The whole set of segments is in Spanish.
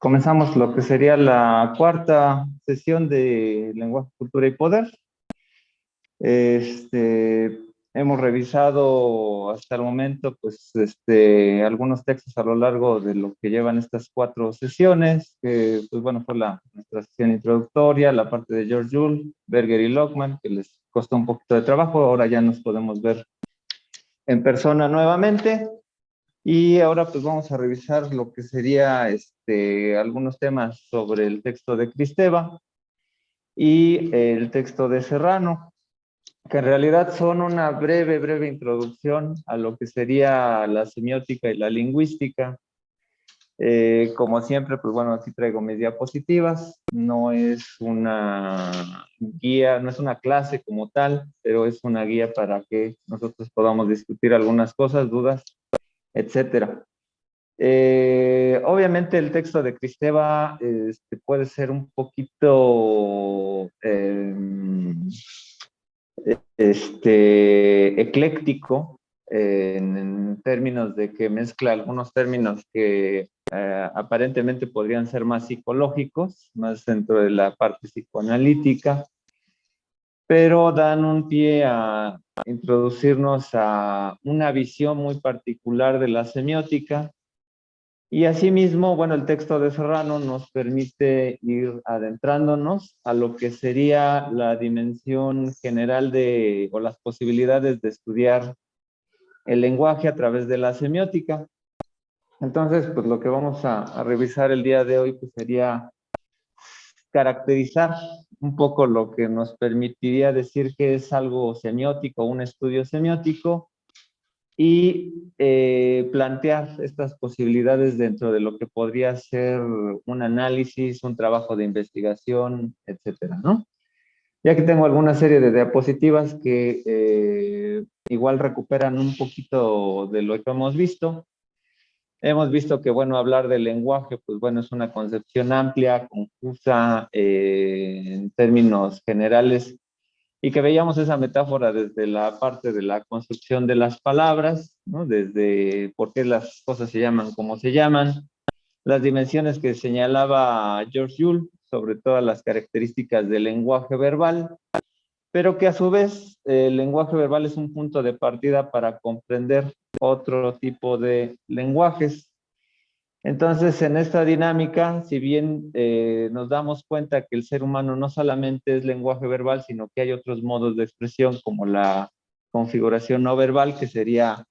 Comenzamos lo que sería la cuarta sesión de Lenguaje, Cultura y Poder. Este, Hemos revisado hasta el momento pues, algunos textos a lo largo de lo que llevan estas cuatro sesiones, que pues, bueno, fue nuestra sesión introductoria, la parte de George Jules, Berger y Lockman, que les costó un poquito de trabajo. Ahora ya nos podemos ver en persona nuevamente. Y ahora pues vamos a revisar lo que sería algunos temas sobre el texto de Cristeva y el texto de Serrano, que en realidad son una breve introducción a lo que sería la semiótica y la lingüística. Como siempre, pues bueno, aquí traigo mis diapositivas. No es una guía, no es una clase como tal, pero es una guía para que nosotros podamos discutir algunas cosas, dudas, etcétera. Obviamente el texto de Cristeva puede ser un poquito ecléctico en términos de que mezcla algunos términos que aparentemente podrían ser más psicológicos, más dentro de la parte psicoanalítica, pero dan un pie a introducirnos a una visión muy particular de la semiótica. Y asimismo, bueno, el texto de Serrano nos permite ir adentrándonos a lo que sería la dimensión general o las posibilidades de estudiar el lenguaje a través de la semiótica. Entonces, pues lo que vamos a revisar el día de hoy pues, sería caracterizar un poco lo que nos permitiría decir que es algo semiótico, un estudio semiótico, y plantear estas posibilidades dentro de lo que podría ser un análisis, un trabajo de investigación, etcétera, ¿no? Ya que tengo alguna serie de diapositivas que igual recuperan un poquito de lo que hemos visto. Hemos visto que, bueno, hablar del lenguaje, pues bueno, es una concepción amplia, confusa, en términos generales, y que veíamos esa metáfora desde la parte de la construcción de las palabras, ¿no? Desde por qué las cosas se llaman como se llaman, las dimensiones que señalaba George Jules sobre todas las características del lenguaje verbal, pero que a su vez el lenguaje verbal es un punto de partida para comprender otro tipo de lenguajes. Entonces, en esta dinámica, si bien nos damos cuenta que el ser humano no solamente es lenguaje verbal, sino que hay otros modos de expresión como la configuración no verbal, que sería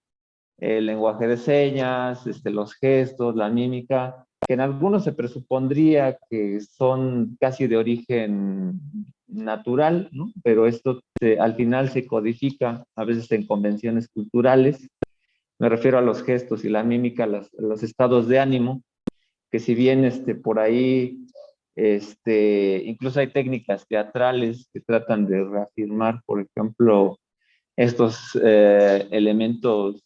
el lenguaje de señas, los gestos, la mímica, que en algunos se presupondría que son casi de origen natural, ¿no? Pero esto al final se codifica a veces en convenciones culturales. Me refiero a los gestos y la mímica, los estados de ánimo, que si bien por ahí, incluso hay técnicas teatrales que tratan de reafirmar, por ejemplo, estos elementos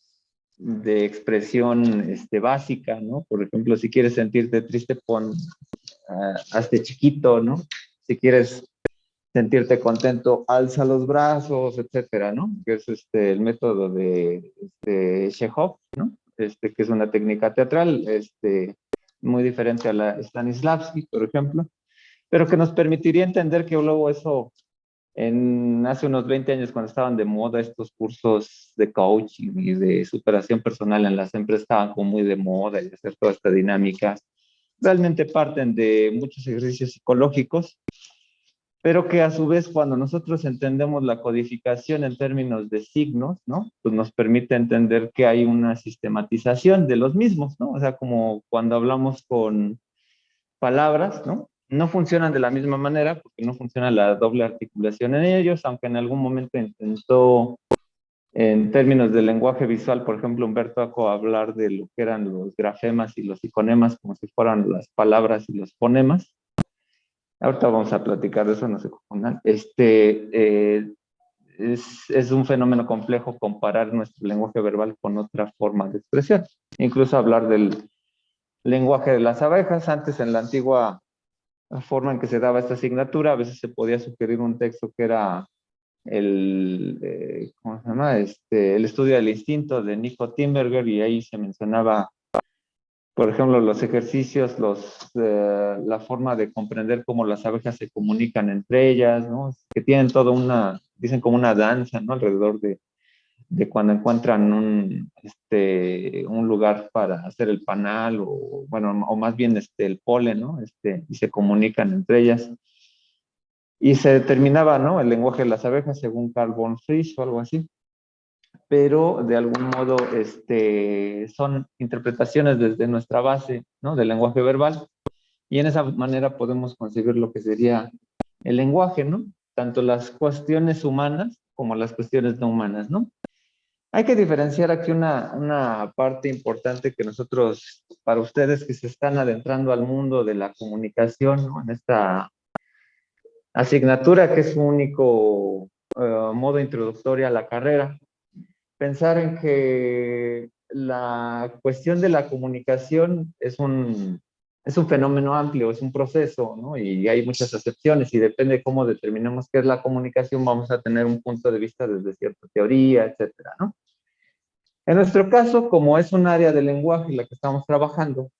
de expresión básica, ¿no? Por ejemplo, si quieres sentirte triste, hazte chiquito, ¿no? Si quieres sentirte contento, alza los brazos, etcétera, ¿no? Que es el método de Chekhov, ¿no? Que es una técnica teatral, muy diferente a la Stanislavski, por ejemplo, pero que nos permitiría entender que luego eso, hace unos 20 años cuando estaban de moda estos cursos de coaching y de superación personal en las empresas, estaban como muy de moda y hacer toda esta dinámica, realmente parten de muchos ejercicios psicológicos, pero que a su vez cuando nosotros entendemos la codificación en términos de signos, ¿no? Pues nos permite entender que hay una sistematización de los mismos, ¿no? O sea, como cuando hablamos con palabras, ¿no? No funcionan de la misma manera porque no funciona la doble articulación en ellos, aunque en algún momento intentó, en términos de lenguaje visual, por ejemplo, Humberto Eco hablar de lo que eran los grafemas y los iconemas como si fueran las palabras y los fonemas. Ahorita vamos a platicar de eso, no se confundan. Es un fenómeno complejo comparar nuestro lenguaje verbal con otra forma de expresión. Incluso hablar del lenguaje de las abejas. Antes, en la antigua forma en que se daba esta asignatura, a veces se podía sugerir un texto que era ¿cómo se llama? El estudio del instinto de Nico Timberger, y ahí se mencionaba Por ejemplo, los ejercicios, la forma de comprender cómo las abejas se comunican entre ellas, ¿no? Que tienen toda una, dicen como una danza, ¿no? Alrededor de cuando encuentran un lugar para hacer el panal o, bueno, o más bien el polen, ¿no? Y se comunican entre ellas. Y se determinaba, ¿no? El lenguaje de las abejas según Carl von Frisch o algo así, pero de algún modo son interpretaciones desde nuestra base, ¿no? Del lenguaje verbal, y en esa manera podemos concebir lo que sería el lenguaje, ¿no? Tanto las cuestiones humanas como las cuestiones no humanas, ¿no? Hay que diferenciar aquí una parte importante que nosotros, para ustedes que se están adentrando al mundo de la comunicación, ¿no? En esta asignatura que es su único modo introductorio a la carrera, pensar en que la cuestión de la comunicación es un fenómeno amplio, es un proceso, ¿no? Y hay muchas acepciones y depende de cómo determinemos qué es la comunicación, vamos a tener un punto de vista desde cierta teoría, etcétera, ¿no? En nuestro caso, como es un área del lenguaje en la que estamos trabajando,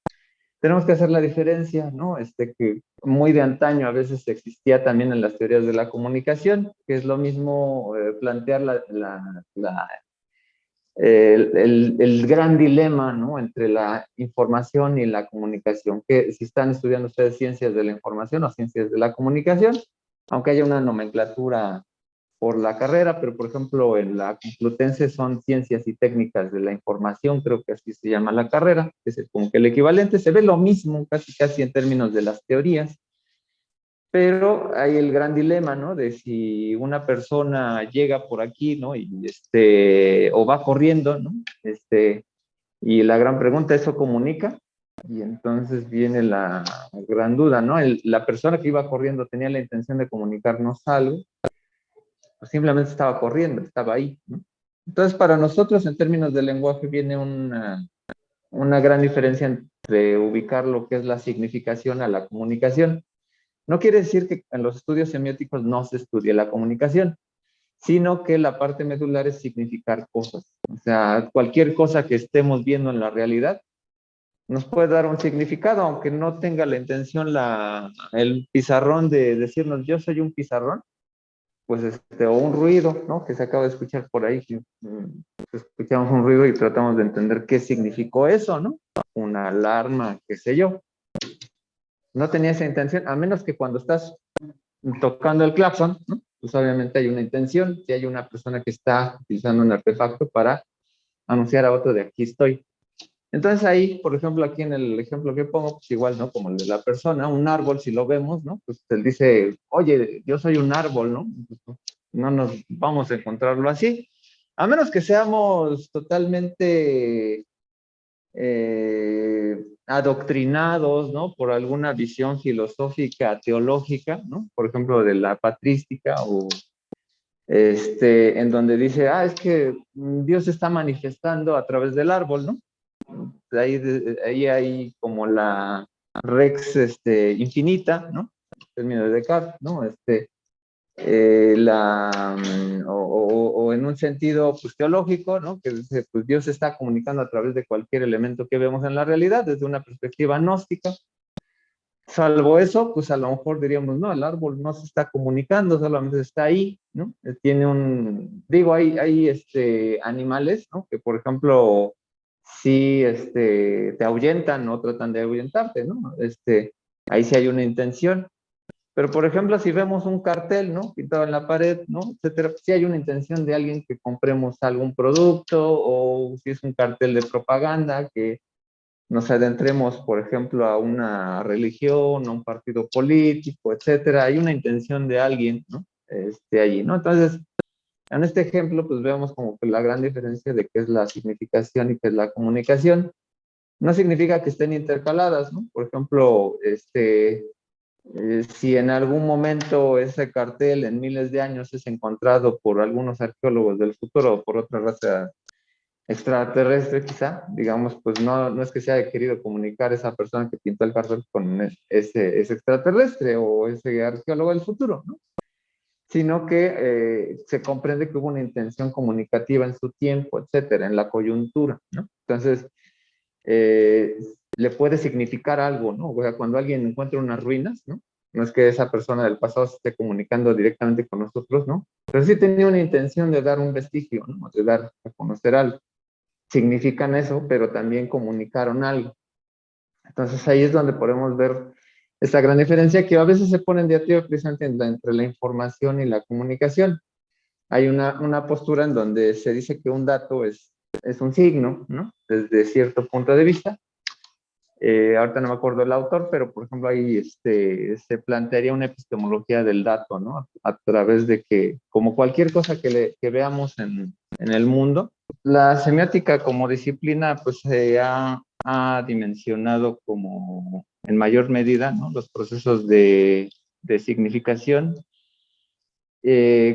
tenemos que hacer la diferencia, ¿no? Que muy de antaño a veces existía también en las teorías de la comunicación, que es lo mismo plantear el gran dilema, ¿no? Entre la información y la comunicación, que si están estudiando ustedes ciencias de la información o ciencias de la comunicación, aunque haya una nomenclatura por la carrera, pero por ejemplo en la Complutense son ciencias y técnicas de la información, creo que así se llama la carrera, que es como que el equivalente, se ve lo mismo casi casi en términos de las teorías, pero hay el gran dilema, ¿no? De si una persona llega por aquí, ¿no? O va corriendo, ¿no? Y la gran pregunta, ¿eso comunica? Y entonces viene la gran duda, ¿no? La persona que iba corriendo tenía la intención de comunicarnos algo, pues simplemente estaba corriendo, estaba ahí, ¿no? Entonces, para nosotros, en términos de lenguaje, viene una gran diferencia entre ubicar lo que es la significación a la comunicación. No quiere decir que en los estudios semióticos no se estudie la comunicación, sino que la parte medular es significar cosas. O sea, cualquier cosa que estemos viendo en la realidad nos puede dar un significado, aunque no tenga la intención el pizarrón de decirnos yo soy un pizarrón, pues o un ruido, ¿no? Que se acaba de escuchar por ahí, que, escuchamos un ruido y tratamos de entender qué significó eso, ¿no? Una alarma, qué sé yo. No tenía esa intención, a menos que cuando estás tocando el claxon, ¿no? Pues obviamente hay una intención, si hay una persona que está utilizando un artefacto para anunciar a otro de aquí estoy. Entonces ahí, por ejemplo, aquí en el ejemplo que pongo, pues igual, ¿no? Como el de la persona, un árbol, si lo vemos, ¿no? Pues él dice, oye, yo soy un árbol, ¿no? No nos vamos a encontrarlo así, a menos que seamos totalmente adoctrinados, ¿no? Por alguna visión filosófica, teológica, ¿no? Por ejemplo, de la patrística o en donde dice, es que Dios se está manifestando a través del árbol, ¿no? Ahí hay como la rex infinita, ¿no? En términos de Descartes, ¿no? O en un sentido pues, teológico, ¿no? Que dice, pues Dios se está comunicando a través de cualquier elemento que vemos en la realidad desde una perspectiva gnóstica. Salvo eso, pues a lo mejor diríamos, no, el árbol no se está comunicando, solamente está ahí, ¿no? Tiene digo, hay animales, ¿no? Que por ejemplo, sí te ahuyentan o tratan de ahuyentarte, ¿no? Ahí sí hay una intención. Pero, por ejemplo, si vemos un cartel, ¿no? Pintado en la pared, ¿no? Etcétera, si hay una intención de alguien que compremos algún producto o si es un cartel de propaganda, que nos adentremos, por ejemplo, a una religión, a un partido político, etcétera. Hay una intención de alguien, ¿no? Allí, ¿no? Entonces, en este ejemplo, pues vemos como que la gran diferencia de qué es la significación y qué es la comunicación. No significa que estén intercaladas, ¿no? Por ejemplo, si en algún momento ese cartel en miles de años es encontrado por algunos arqueólogos del futuro o por otra raza extraterrestre quizá, digamos, pues no es que se haya querido comunicar esa persona que pintó el cartel con ese extraterrestre o ese arqueólogo del futuro, ¿no? Sino que se comprende que hubo una intención comunicativa en su tiempo, etcétera, en la coyuntura, ¿no? Entonces, eh, le puede significar algo, ¿no? O sea, cuando alguien encuentra unas ruinas, ¿no? No es que esa persona del pasado se esté comunicando directamente con nosotros, ¿no? Pero sí tenía una intención de dar un vestigio, ¿no? De dar a conocer algo. Significan eso, pero también comunicaron algo. Entonces ahí es donde podemos ver esta gran diferencia que a veces se pone en diatriba precisamente entre la información y la comunicación. Hay una postura en donde se dice que un dato es un signo, ¿no? Desde cierto punto de vista. Ahorita no me acuerdo el autor, pero por ejemplo ahí se plantearía una epistemología del dato, ¿no? A través de que, como cualquier cosa que veamos en el mundo, la semiótica como disciplina pues ha dimensionado como en mayor medida, ¿no? Los procesos de significación,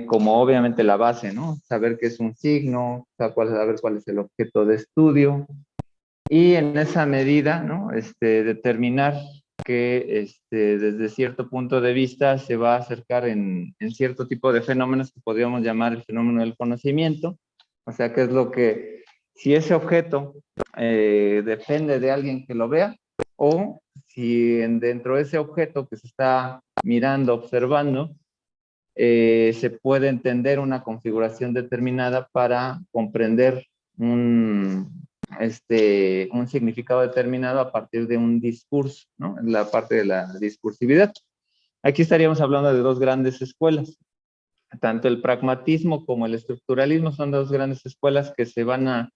como obviamente la base, ¿no? Saber qué es un signo, saber cuál es el objeto de estudio, y en esa medida, ¿no? Determinar que desde cierto punto de vista se va a acercar en cierto tipo de fenómenos que podríamos llamar el fenómeno del conocimiento. O sea, que es lo que, si ese objeto depende de alguien que lo vea, o si dentro de ese objeto que se está mirando, observando, se puede entender una configuración determinada para comprender un significado determinado a partir de un discurso, ¿no? En la parte de la discursividad. Aquí estaríamos hablando de dos grandes escuelas. Tanto el pragmatismo como el estructuralismo son dos grandes escuelas que se van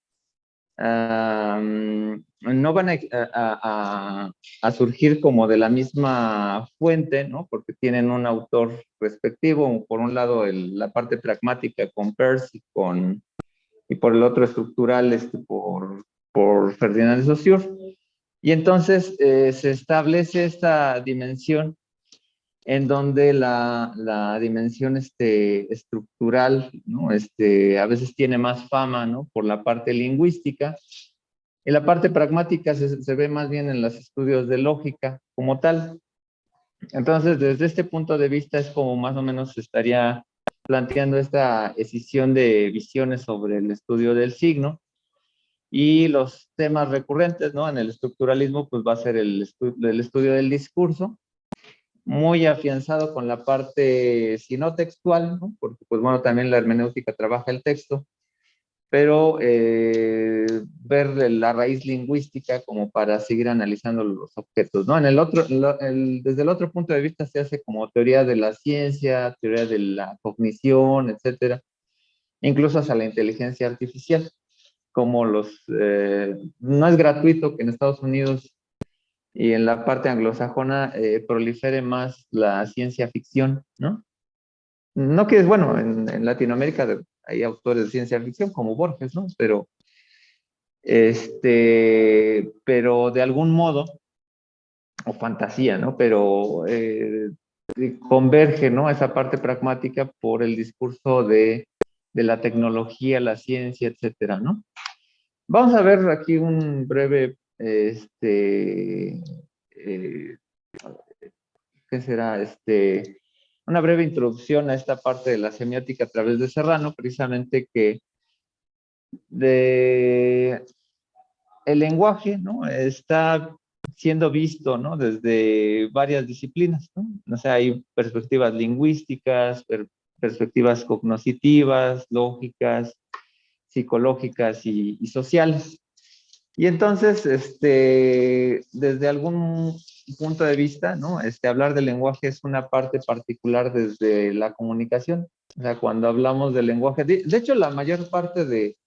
no van a surgir como de la misma fuente, ¿no? Porque tienen un autor respectivo. Por un lado, la parte pragmática con Peirce y por el otro estructural por Ferdinand de Saussure. Y entonces se establece esta dimensión en donde la dimensión estructural, ¿no? A veces tiene más fama, ¿no? Por la parte lingüística, y la parte pragmática se ve más bien en los estudios de lógica como tal. Entonces, desde este punto de vista es como más o menos se estaría planteando esta escisión de visiones sobre el estudio del signo, y los temas recurrentes, ¿no? En el estructuralismo, pues va a ser el estudio del discurso, muy afianzado con la parte sinotextual, ¿no? Porque, pues bueno, también la hermenéutica trabaja el texto, pero ver la raíz lingüística como para seguir analizando los objetos, ¿no? Desde el otro punto de vista se hace como teoría de la ciencia, teoría de la cognición, etcétera, incluso hasta la inteligencia artificial, como no es gratuito que en Estados Unidos y en la parte anglosajona prolifere más la ciencia ficción, ¿no? No que es bueno, en Latinoamérica hay autores de ciencia ficción como Borges, ¿no? Pero de algún modo, o fantasía, ¿no? Pero converge, ¿no? Esa parte pragmática por el discurso de la tecnología, la ciencia, etcétera, ¿no? Vamos a ver aquí un breve, eh, ¿qué será? Una breve introducción a esta parte de la semiótica a través de Serrano, precisamente que de el lenguaje, ¿no? Está siendo visto, ¿no? Desde varias disciplinas, ¿no? O sea, hay perspectivas lingüísticas, perspectivas cognitivas, lógicas, psicológicas y sociales. Y entonces, desde algún punto de vista, ¿no? Hablar del lenguaje es una parte particular desde la comunicación. O sea, cuando hablamos del lenguaje, de hecho, la mayor parte de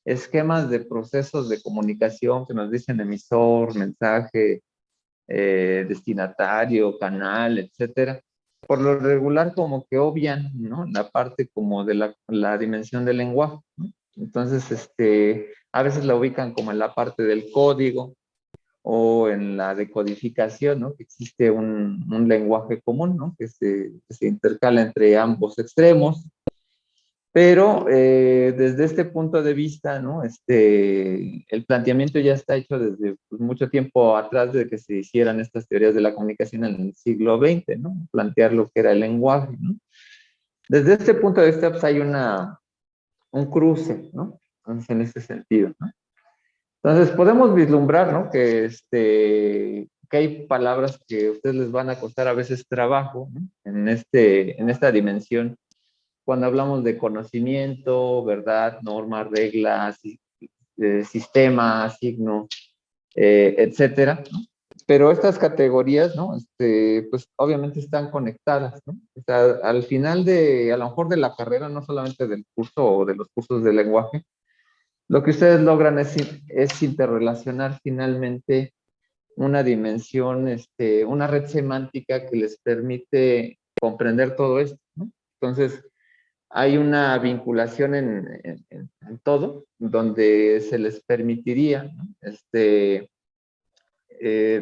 esquemas de procesos de comunicación que nos dicen emisor, mensaje, destinatario, canal, etcétera, por lo regular como que obvian, ¿no? La parte como de la dimensión del lenguaje, ¿no? Entonces, a veces la ubican como en la parte del código o en la decodificación, ¿no? Que existe un lenguaje común, ¿no? Que se intercala entre ambos extremos. Pero desde este punto de vista, ¿no? El planteamiento ya está hecho desde pues, mucho tiempo atrás de que se hicieran estas teorías de la comunicación en el siglo XX, ¿no? Plantear lo que era el lenguaje, ¿no? Desde este punto de vista, pues, hay un cruce, ¿no? Entonces, en ese sentido, ¿no? Entonces, podemos vislumbrar, ¿no? Que hay palabras que a ustedes les van a costar a veces trabajo, ¿no? En esta dimensión, cuando hablamos de conocimiento, verdad, normas, reglas, sistema, signo, etcétera, ¿no? Pero estas categorías, ¿no? Pues obviamente están conectadas, ¿no? O sea, al final a lo mejor de la carrera, no solamente del curso o de los cursos de lenguaje, lo que ustedes logran es interrelacionar finalmente una dimensión, una red semántica que les permite comprender todo esto, ¿no? Entonces, hay una vinculación en todo, donde se les permitiría, ¿no?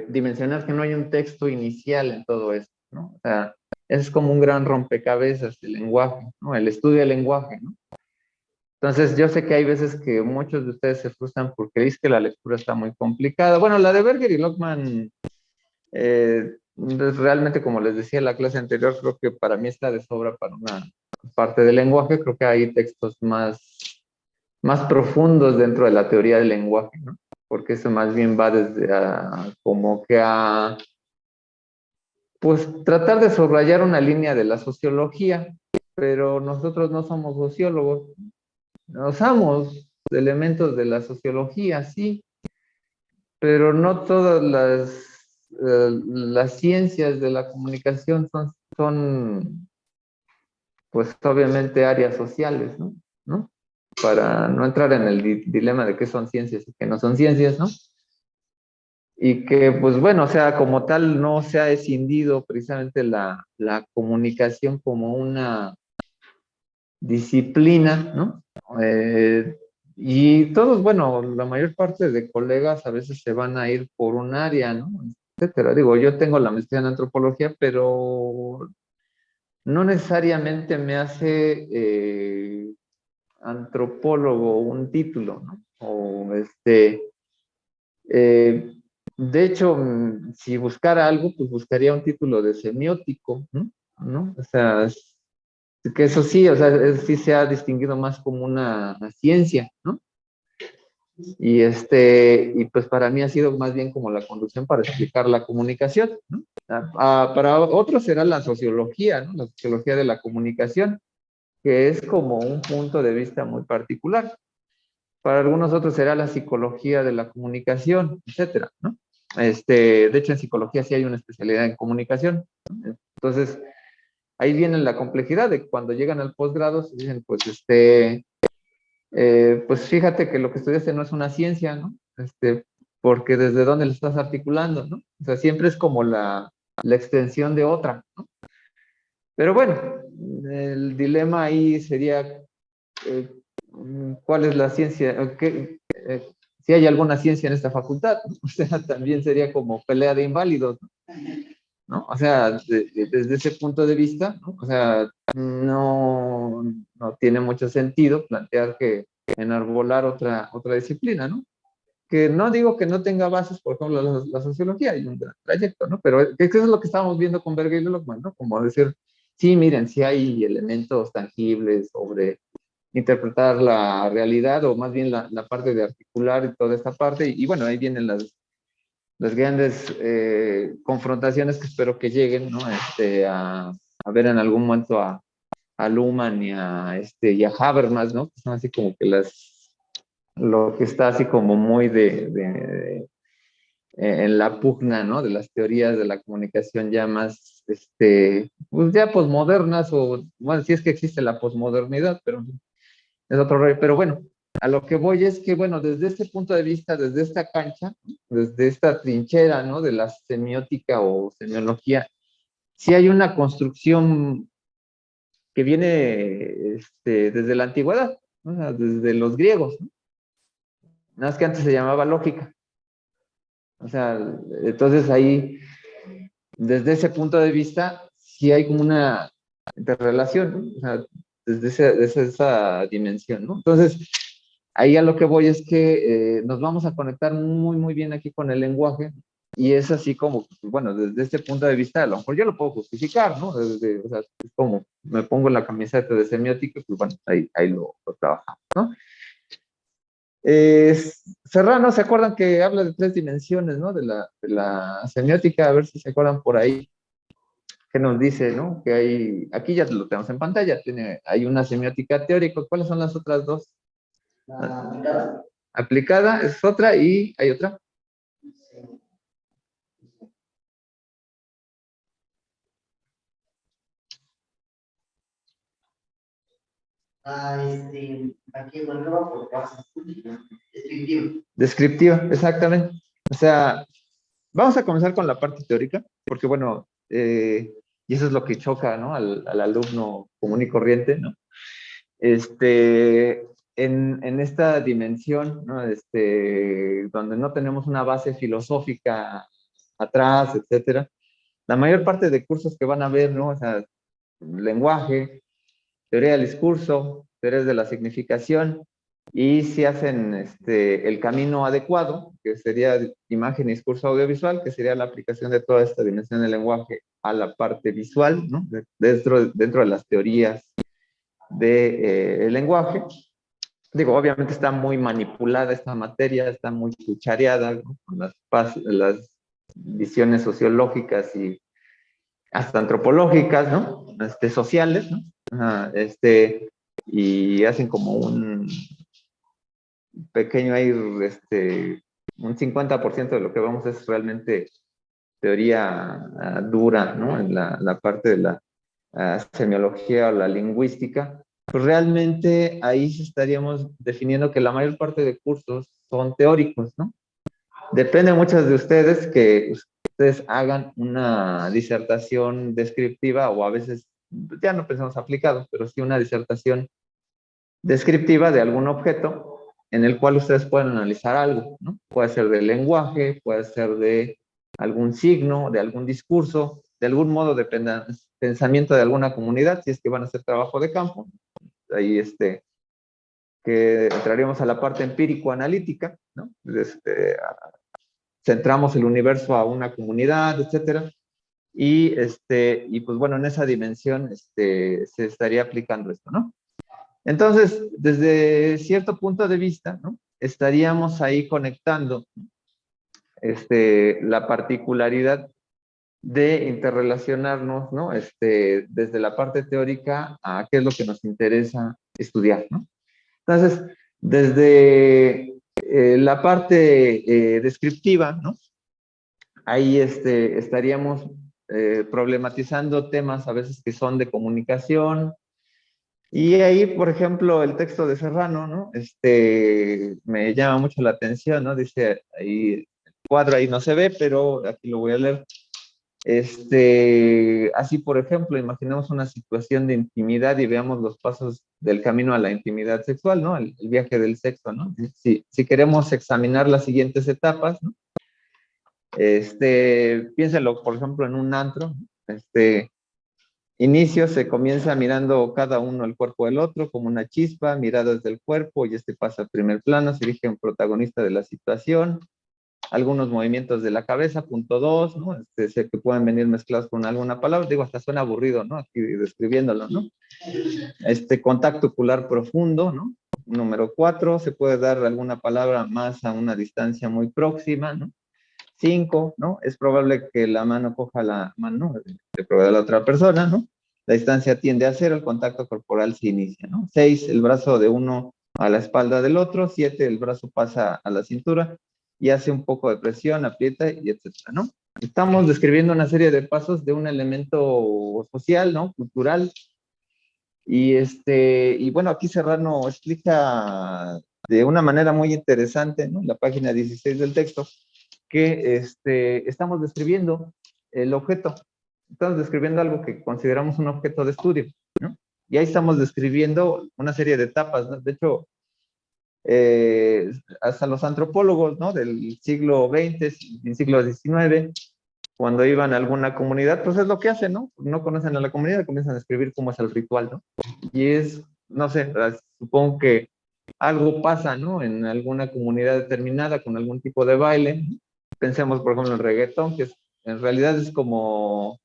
Dimensionar que no hay un texto inicial en todo esto, ¿no? O sea, es como un gran rompecabezas el lenguaje, ¿no? El estudio del lenguaje, ¿no? Entonces, yo sé que hay veces que muchos de ustedes se frustran porque dicen que la lectura está muy complicada. Bueno, la de Berger y Lockman, realmente, como les decía en la clase anterior, creo que para mí está de sobra para una parte del lenguaje. Creo que hay textos más profundos dentro de la teoría del lenguaje, ¿no? Porque eso más bien va desde como que pues tratar de subrayar una línea de la sociología, pero nosotros no somos sociólogos. Usamos elementos de la sociología, sí, pero no todas las ciencias de la comunicación son, pues obviamente, áreas sociales, ¿no? ¿No? Para no entrar en el dilema de qué son ciencias y qué no son ciencias, ¿no? Y que, pues bueno, o sea, como tal, no se ha escindido precisamente la comunicación como una disciplina, ¿no? Y todos, bueno, la mayor parte de colegas a veces se van a ir por un área, ¿no? Etcétera. Digo, yo tengo la maestría en antropología, pero no necesariamente me hace antropólogo un título, ¿no? Eh, de hecho, si buscara algo, pues buscaría un título de semiótico, ¿no? ¿No? O sea, que eso sí, o sea, sí se ha distinguido más como una ciencia, ¿no? Y pues para mí ha sido más bien como la conducción para explicar la comunicación, ¿no? Para otros será la sociología, ¿no? La sociología de la comunicación, que es como un punto de vista muy particular. Para algunos otros será la psicología de la comunicación, etcétera, ¿no? De hecho, en psicología sí hay una especialidad en comunicación, ¿no? Entonces, ahí viene la complejidad de cuando llegan al posgrado, se dicen, pues, pues fíjate que lo que estudiaste no es una ciencia, ¿no? Porque desde dónde lo estás articulando, ¿no? O sea, siempre es como la extensión de otra, ¿no? Pero bueno, el dilema ahí sería, eh, ¿cuál es la ciencia? Si hay alguna ciencia en esta facultad, ¿no? O sea, también sería como pelea de inválidos, ¿no? O sea, desde ese punto de vista, ¿no? O sea, no tiene mucho sentido plantear que enarbolar otra disciplina, ¿no? Que no digo que no tenga bases, por ejemplo, la sociología, hay un gran trayecto, ¿no? Pero eso es lo que estábamos viendo con Berger y Lockman, ¿no? Como decir, sí, miren, sí hay elementos tangibles sobre interpretar la realidad, o más bien la parte de articular y toda esta parte, y bueno, ahí vienen las grandes confrontaciones que espero que lleguen, ¿no? A ver en algún momento a Luhmann y a Habermas, ¿no? Que son así como que lo que está así como muy en la pugna, ¿no? De las teorías de la comunicación ya más, pues ya posmodernas, o bueno, si es que existe la posmodernidad, pero es otro rollo. Pero bueno, a lo que voy es que, bueno, desde este punto de vista, desde esta cancha, desde esta trinchera, ¿no? De la semiótica o semiología, sí hay una construcción que viene desde la antigüedad, ¿no? O sea, desde los griegos, ¿no? Nada más que antes se llamaba lógica. O sea, entonces ahí, desde ese punto de vista, sí hay como una interrelación, ¿no? O sea, desde esa dimensión, ¿no? Entonces, ahí a lo que voy es que nos vamos a conectar muy, muy bien aquí con el lenguaje, y es así como, bueno, desde este punto de vista, a lo mejor yo lo puedo justificar, ¿no? O sea, es como me pongo la camiseta de semiótica, pues bueno, ahí lo trabajamos, ¿no? Serrano, ¿se acuerdan que habla de 3 dimensiones, ¿no? De la semiótica, a ver si se acuerdan por ahí, que nos dice, ¿no? Que hay, aquí ya lo tenemos en pantalla, hay una semiótica teórica. ¿Cuáles son las otras dos? La aplicada. Aplicada es otra y hay otra. Aquí volvemos por cosas. Descriptivo. Descriptiva, exactamente. O sea, vamos a comenzar con la parte teórica, porque bueno, y eso es lo que choca, ¿no? Al alumno común y corriente, ¿no? En esta dimensión, ¿no? Donde no tenemos una base filosófica atrás, etcétera, la mayor parte de cursos que van a ver, ¿no? O sea, lenguaje, teoría del discurso, teorías de la significación, y si hacen el camino adecuado, que sería imagen y discurso audiovisual, que sería la aplicación de toda esta dimensión del lenguaje a la parte visual, ¿no? Dentro de las teorías del lenguaje. Digo, obviamente está muy manipulada esta materia, está muy cuchareada, ¿no? Con las visiones sociológicas y hasta antropológicas, ¿no? Sociales, ¿no? Y hacen como un pequeño ahí, un 50% de lo que vamos es realmente teoría dura, ¿no? En la parte de la semiología o la lingüística, pues realmente ahí estaríamos definiendo que la mayor parte de cursos son teóricos, ¿no? Depende muchas de ustedes que ustedes hagan una disertación descriptiva o a veces, ya no pensamos aplicados, pero sí una disertación descriptiva de algún objeto en el cual ustedes pueden analizar algo, ¿no? Puede ser del lenguaje, puede ser de algún signo, de algún discurso, de algún modo de pensamiento de alguna comunidad, si es que van a hacer trabajo de campo. Ahí que entraríamos a la parte empírico-analítica, ¿no? Centramos el universo a una comunidad, etcétera. Y pues bueno, en esa dimensión se estaría aplicando esto, ¿no? Entonces, desde cierto punto de vista, ¿no? Estaríamos ahí conectando la particularidad de interrelacionarnos, ¿no? Desde la parte teórica a qué es lo que nos interesa estudiar, ¿no? Entonces, desde la parte descriptiva, ¿no? Ahí estaríamos problematizando temas a veces que son de comunicación, y ahí, por ejemplo, el texto de Serrano, ¿no? Me llama mucho la atención, ¿no? Dice ahí, el cuadro ahí no se ve, pero aquí lo voy a leer. Así, por ejemplo, imaginemos una situación de intimidad y veamos los pasos del camino a la intimidad sexual, ¿no? El viaje del sexo, ¿no? Si queremos examinar las siguientes etapas, ¿no? Piénselo, por ejemplo, en un antro. Inicio, se comienza mirando cada uno el cuerpo del otro como una chispa, miradas del cuerpo, y pasa al primer plano, se dirige a un protagonista de la situación, algunos movimientos de la cabeza, punto 2, ¿no? Sé que pueden venir mezclados con alguna palabra, digo, hasta suena aburrido, ¿no? Aquí describiéndolo, ¿no? Contacto ocular profundo, ¿no? Número 4, se puede dar alguna palabra más a una distancia muy próxima, ¿no? 5, ¿no? Es probable que la mano coja la mano de la otra persona, ¿no? La distancia tiende a 0, el contacto corporal se inicia, ¿no? 6, el brazo de uno a la espalda del otro. 7, el brazo pasa a la cintura y hace un poco de presión, aprieta y etcétera, ¿no? Estamos describiendo una serie de pasos de un elemento social, ¿no? Cultural. Y bueno, aquí Serrano explica de una manera muy interesante, ¿no? En la página 16 del texto, que estamos describiendo el objeto, estamos describiendo algo que consideramos un objeto de estudio, ¿no? Y ahí estamos describiendo una serie de etapas, ¿no? De hecho, hasta los antropólogos, ¿no? Del siglo XX y siglo XIX, cuando iban a alguna comunidad, pues es lo que hacen, ¿no? No conocen a la comunidad, comienzan a escribir cómo es el ritual, ¿no? Y no sé, supongo que algo pasa, ¿no? En alguna comunidad determinada con algún tipo de baile. Pensemos, por ejemplo, en el reggaetón, que en realidad es como,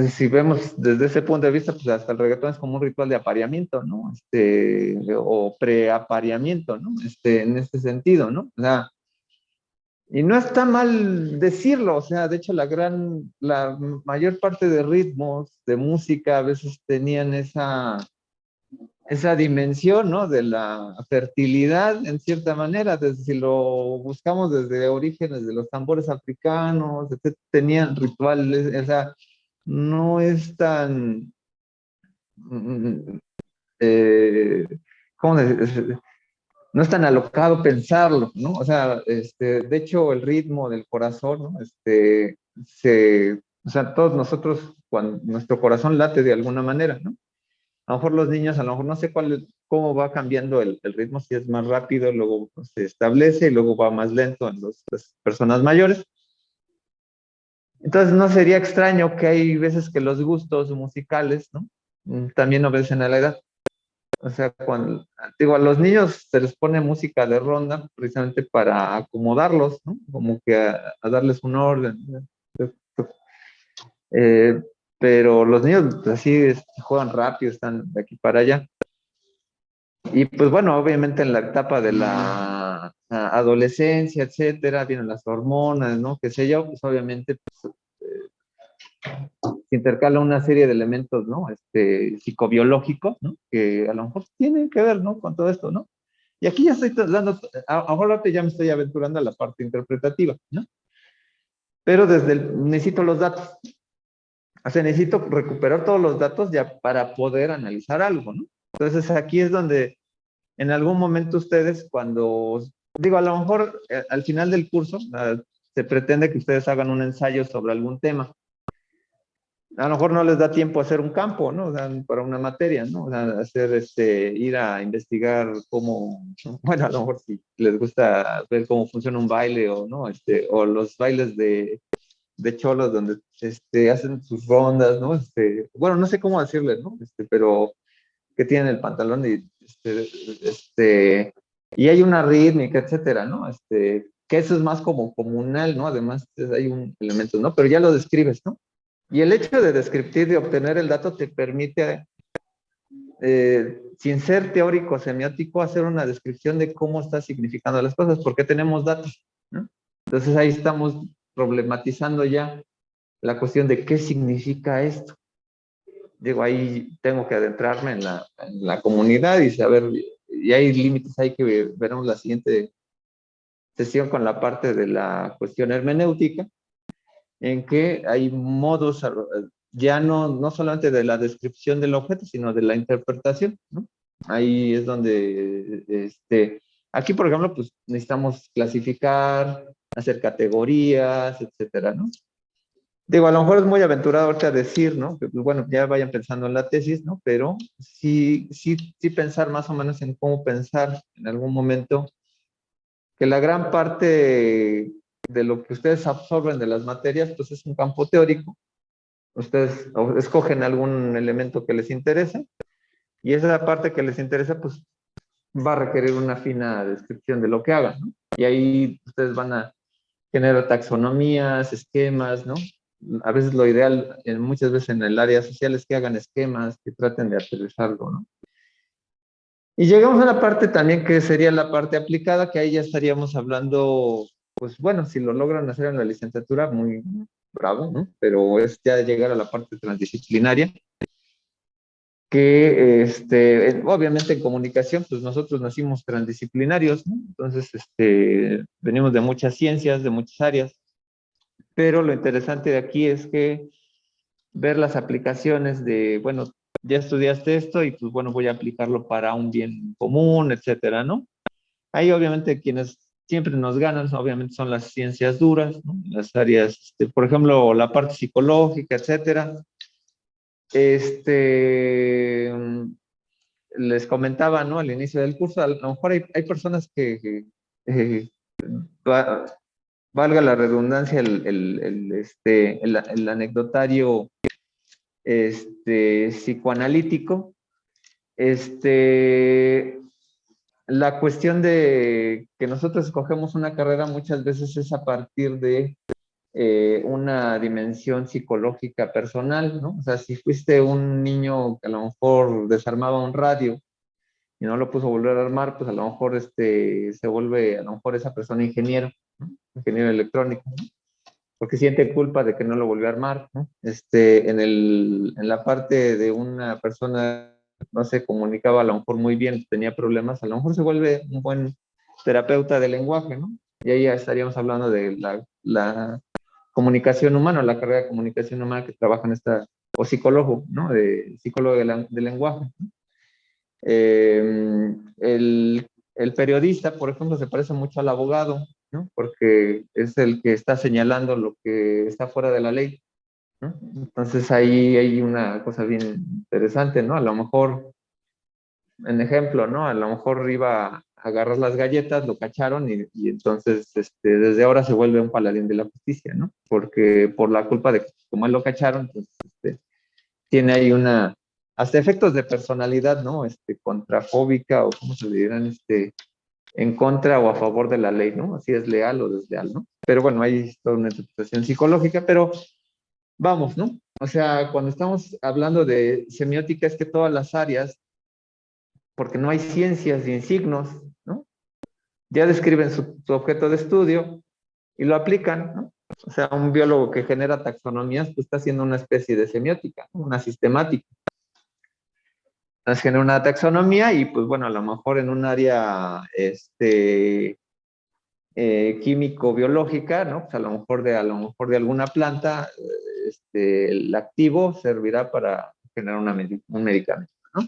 si vemos desde ese punto de vista, pues hasta el reggaetón es como un ritual de apareamiento, ¿no? O preapareamiento, ¿no? En este sentido, ¿no? O sea, y no está mal decirlo, o sea, de hecho la mayor parte de ritmos, de música, a veces tenían esa dimensión, ¿no? De la fertilidad, en cierta manera, desde, si lo buscamos desde orígenes de los tambores africanos, etcétera, tenían rituales, o sea, no es tan, mm, eh, ¿cómo decir? No es tan alocado pensarlo, ¿no? O sea, de hecho, el ritmo del corazón, ¿no? O sea, todos nosotros, cuando nuestro corazón late de alguna manera, ¿no? A lo mejor los niños, a lo mejor no sé cómo va cambiando el ritmo, si es más rápido, luego pues, se establece y luego va más lento en las personas mayores. Entonces no sería extraño que hay veces que los gustos musicales, ¿no? También obedecen a la edad. O sea, cuando, digo, a los niños se les pone música de ronda precisamente para acomodarlos, ¿no? Como que a darles un orden. Eh, pero los niños pues, así juegan rápido, están de aquí para allá. Y pues bueno, obviamente en la etapa de la adolescencia, etcétera, vienen las hormonas, ¿no? Qué sé yo, pues obviamente pues, se intercala una serie de elementos, ¿no? Psicobiológicos, ¿no? Que a lo mejor tienen que ver, ¿no? Con todo esto, ¿no? Y aquí ya estoy dando, ahora ya me estoy aventurando a la parte interpretativa, ¿no? Pero necesito los datos. O sea, necesito recuperar todos los datos ya para poder analizar algo, ¿no? Entonces aquí es donde en algún momento ustedes cuando, digo, a lo mejor al final del curso se pretende que ustedes hagan un ensayo sobre algún tema. A lo mejor no les da tiempo a hacer un campo, ¿no? O sea, para una materia, ¿no? O sea, ir a investigar cómo, bueno, a lo mejor si les gusta ver cómo funciona un baile o, ¿no? O los bailes de cholos donde, hacen sus rondas, ¿no? Bueno, no sé cómo decirles, ¿no? Pero que tienen el pantalón y hay una rítmica, etcétera, ¿no? Que eso es más como comunal, ¿no? Además, hay un elemento, ¿no? Pero ya lo describes, ¿no? Y el hecho de describir, de obtener el dato, te permite, sin ser teórico semiótico, hacer una descripción de cómo está significando las cosas, porque tenemos datos, ¿no? Entonces ahí estamos problematizando ya la cuestión de qué significa esto. Digo, ahí tengo que adentrarme en la comunidad y saber, y hay límites ahí que veremos la siguiente sesión con la parte de la cuestión hermenéutica, en que hay modos, ya no solamente de la descripción del objeto, sino de la interpretación, ¿no? Ahí es donde, aquí por ejemplo, pues necesitamos clasificar, hacer categorías, etcétera, ¿no? Digo, a lo mejor es muy aventurado ahorita decir, ¿no? Que, pues, bueno, ya vayan pensando en la tesis, ¿no? Pero sí pensar más o menos en cómo pensar en algún momento que la gran parte de lo que ustedes absorben de las materias, pues es un campo teórico. Ustedes escogen algún elemento que les interese y esa parte que les interesa, pues va a requerir una fina descripción de lo que hagan, ¿no? Y ahí ustedes van a generar taxonomías, esquemas, ¿no? A veces lo ideal, muchas veces en el área social, es que hagan esquemas, que traten de aterrizarlo, ¿no? Y llegamos a la parte también que sería la parte aplicada, que ahí ya estaríamos hablando, pues bueno, si lo logran hacer en la licenciatura, muy bravo, ¿no? Pero es ya llegar a la parte transdisciplinaria, que obviamente en comunicación, pues nosotros nacimos transdisciplinarios, ¿no? Entonces, venimos de muchas ciencias, de muchas áreas, pero lo interesante de aquí es que ver las aplicaciones de, bueno, ya estudiaste esto y pues bueno, voy a aplicarlo para un bien común, etcétera, ¿no? Ahí obviamente quienes siempre nos ganan, obviamente son las ciencias duras, ¿no? Las áreas, por ejemplo, la parte psicológica, etcétera. Les comentaba, ¿no? Al inicio del curso, a lo mejor hay personas eh, va- valga la redundancia, el anecdotario psicoanalítico, este, la cuestión de que nosotros escogemos una carrera muchas veces es a partir de una dimensión psicológica personal, ¿no? O sea, si fuiste un niño que a lo mejor desarmaba un radio y no lo puso a volver a armar, pues a lo mejor se vuelve, a lo mejor esa persona ingeniero, ¿no? Ingeniero electrónico, ¿no? Porque siente culpa de que no lo volvió a armar, ¿no? En la parte de una persona no se comunicaba a lo mejor muy bien, tenía problemas, a lo mejor se vuelve un buen terapeuta del lenguaje, ¿no? Y ahí ya estaríamos hablando de la comunicación humana, la carrera de comunicación humana que trabaja en esta, o psicólogo, ¿no? De psicólogo de lenguaje. El periodista, por ejemplo, se parece mucho al abogado, ¿no? Porque es el que está señalando lo que está fuera de la ley, ¿no? Entonces ahí hay una cosa bien interesante, ¿no? A lo mejor, en ejemplo, ¿no? A lo mejor iba a agarrar las galletas, lo cacharon y entonces desde ahora se vuelve un paladín de la justicia, ¿no? Porque por la culpa de que como él lo cacharon, pues tiene ahí hasta efectos de personalidad, ¿no? Contrafóbica o cómo se le dirán, en contra o a favor de la ley, ¿no? Así es leal o desleal, ¿no? Pero bueno, hay toda una interpretación psicológica, pero vamos, ¿no? O sea, cuando estamos hablando de semiótica es que todas las áreas, porque no hay ciencias ni signos, ¿no? Ya describen su objeto de estudio y lo aplican, ¿no? O sea, un biólogo que genera taxonomías, pues está haciendo una especie de semiótica, ¿no? Una sistemática. Entonces genera una taxonomía y pues bueno, a lo mejor en un área químico-biológica, ¿no? Pues a lo mejor de alguna planta, el activo servirá para generar un medicamento, ¿no?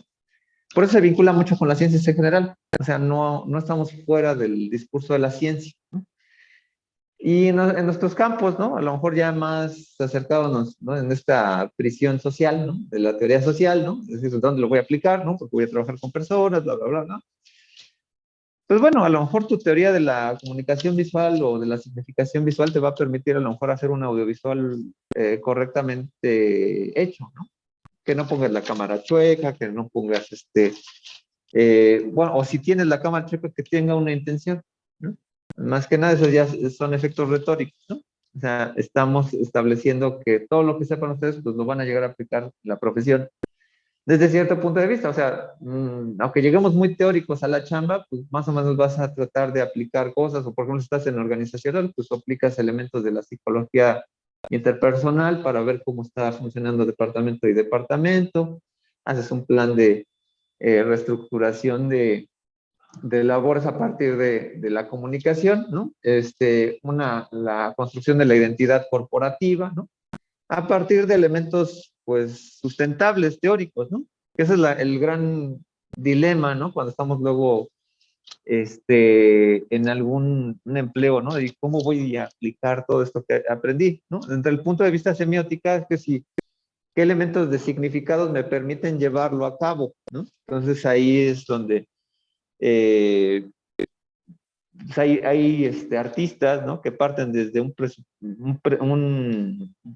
Por eso se vincula mucho con las ciencias en general. O sea, no estamos fuera del discurso de la ciencia, ¿no? Y en nuestros campos, ¿no? A lo mejor ya más acercados, ¿no? En esta prisión social, ¿no? De la teoría social, ¿no? Es decir, ¿dónde lo voy a aplicar, ¿no? Porque voy a trabajar con personas, bla, bla, bla, ¿no? Pues bueno, a lo mejor tu teoría de la comunicación visual o de la significación visual te va a permitir a lo mejor hacer un audiovisual correctamente hecho, ¿no? Que no pongas la cámara chueca, que no pongas bueno, o si tienes la cámara chueca, que tenga una intención, ¿no? Más que nada, esos ya son efectos retóricos, ¿no? O sea, estamos estableciendo que todo lo que sepan ustedes, pues lo van a llegar a aplicar en la profesión desde cierto punto de vista. O sea, aunque lleguemos muy teóricos a la chamba, pues más o menos vas a tratar de aplicar cosas, o por ejemplo, si estás en organizacional, pues aplicas elementos de la psicología interpersonal para ver cómo está funcionando departamento y departamento, haces un plan de reestructuración de labores a partir de la comunicación, ¿no? La construcción de la identidad corporativa, ¿no? A partir de elementos, pues, sustentables, teóricos, ¿no? Ese es el gran dilema, ¿no? Cuando estamos luego en un empleo, ¿no? Y cómo voy a aplicar todo esto que aprendí, ¿no? Desde el punto de vista semiótica, es que si, qué elementos de significados me permiten llevarlo a cabo, ¿no? Entonces ahí es donde pues hay artistas, ¿no? Que parten desde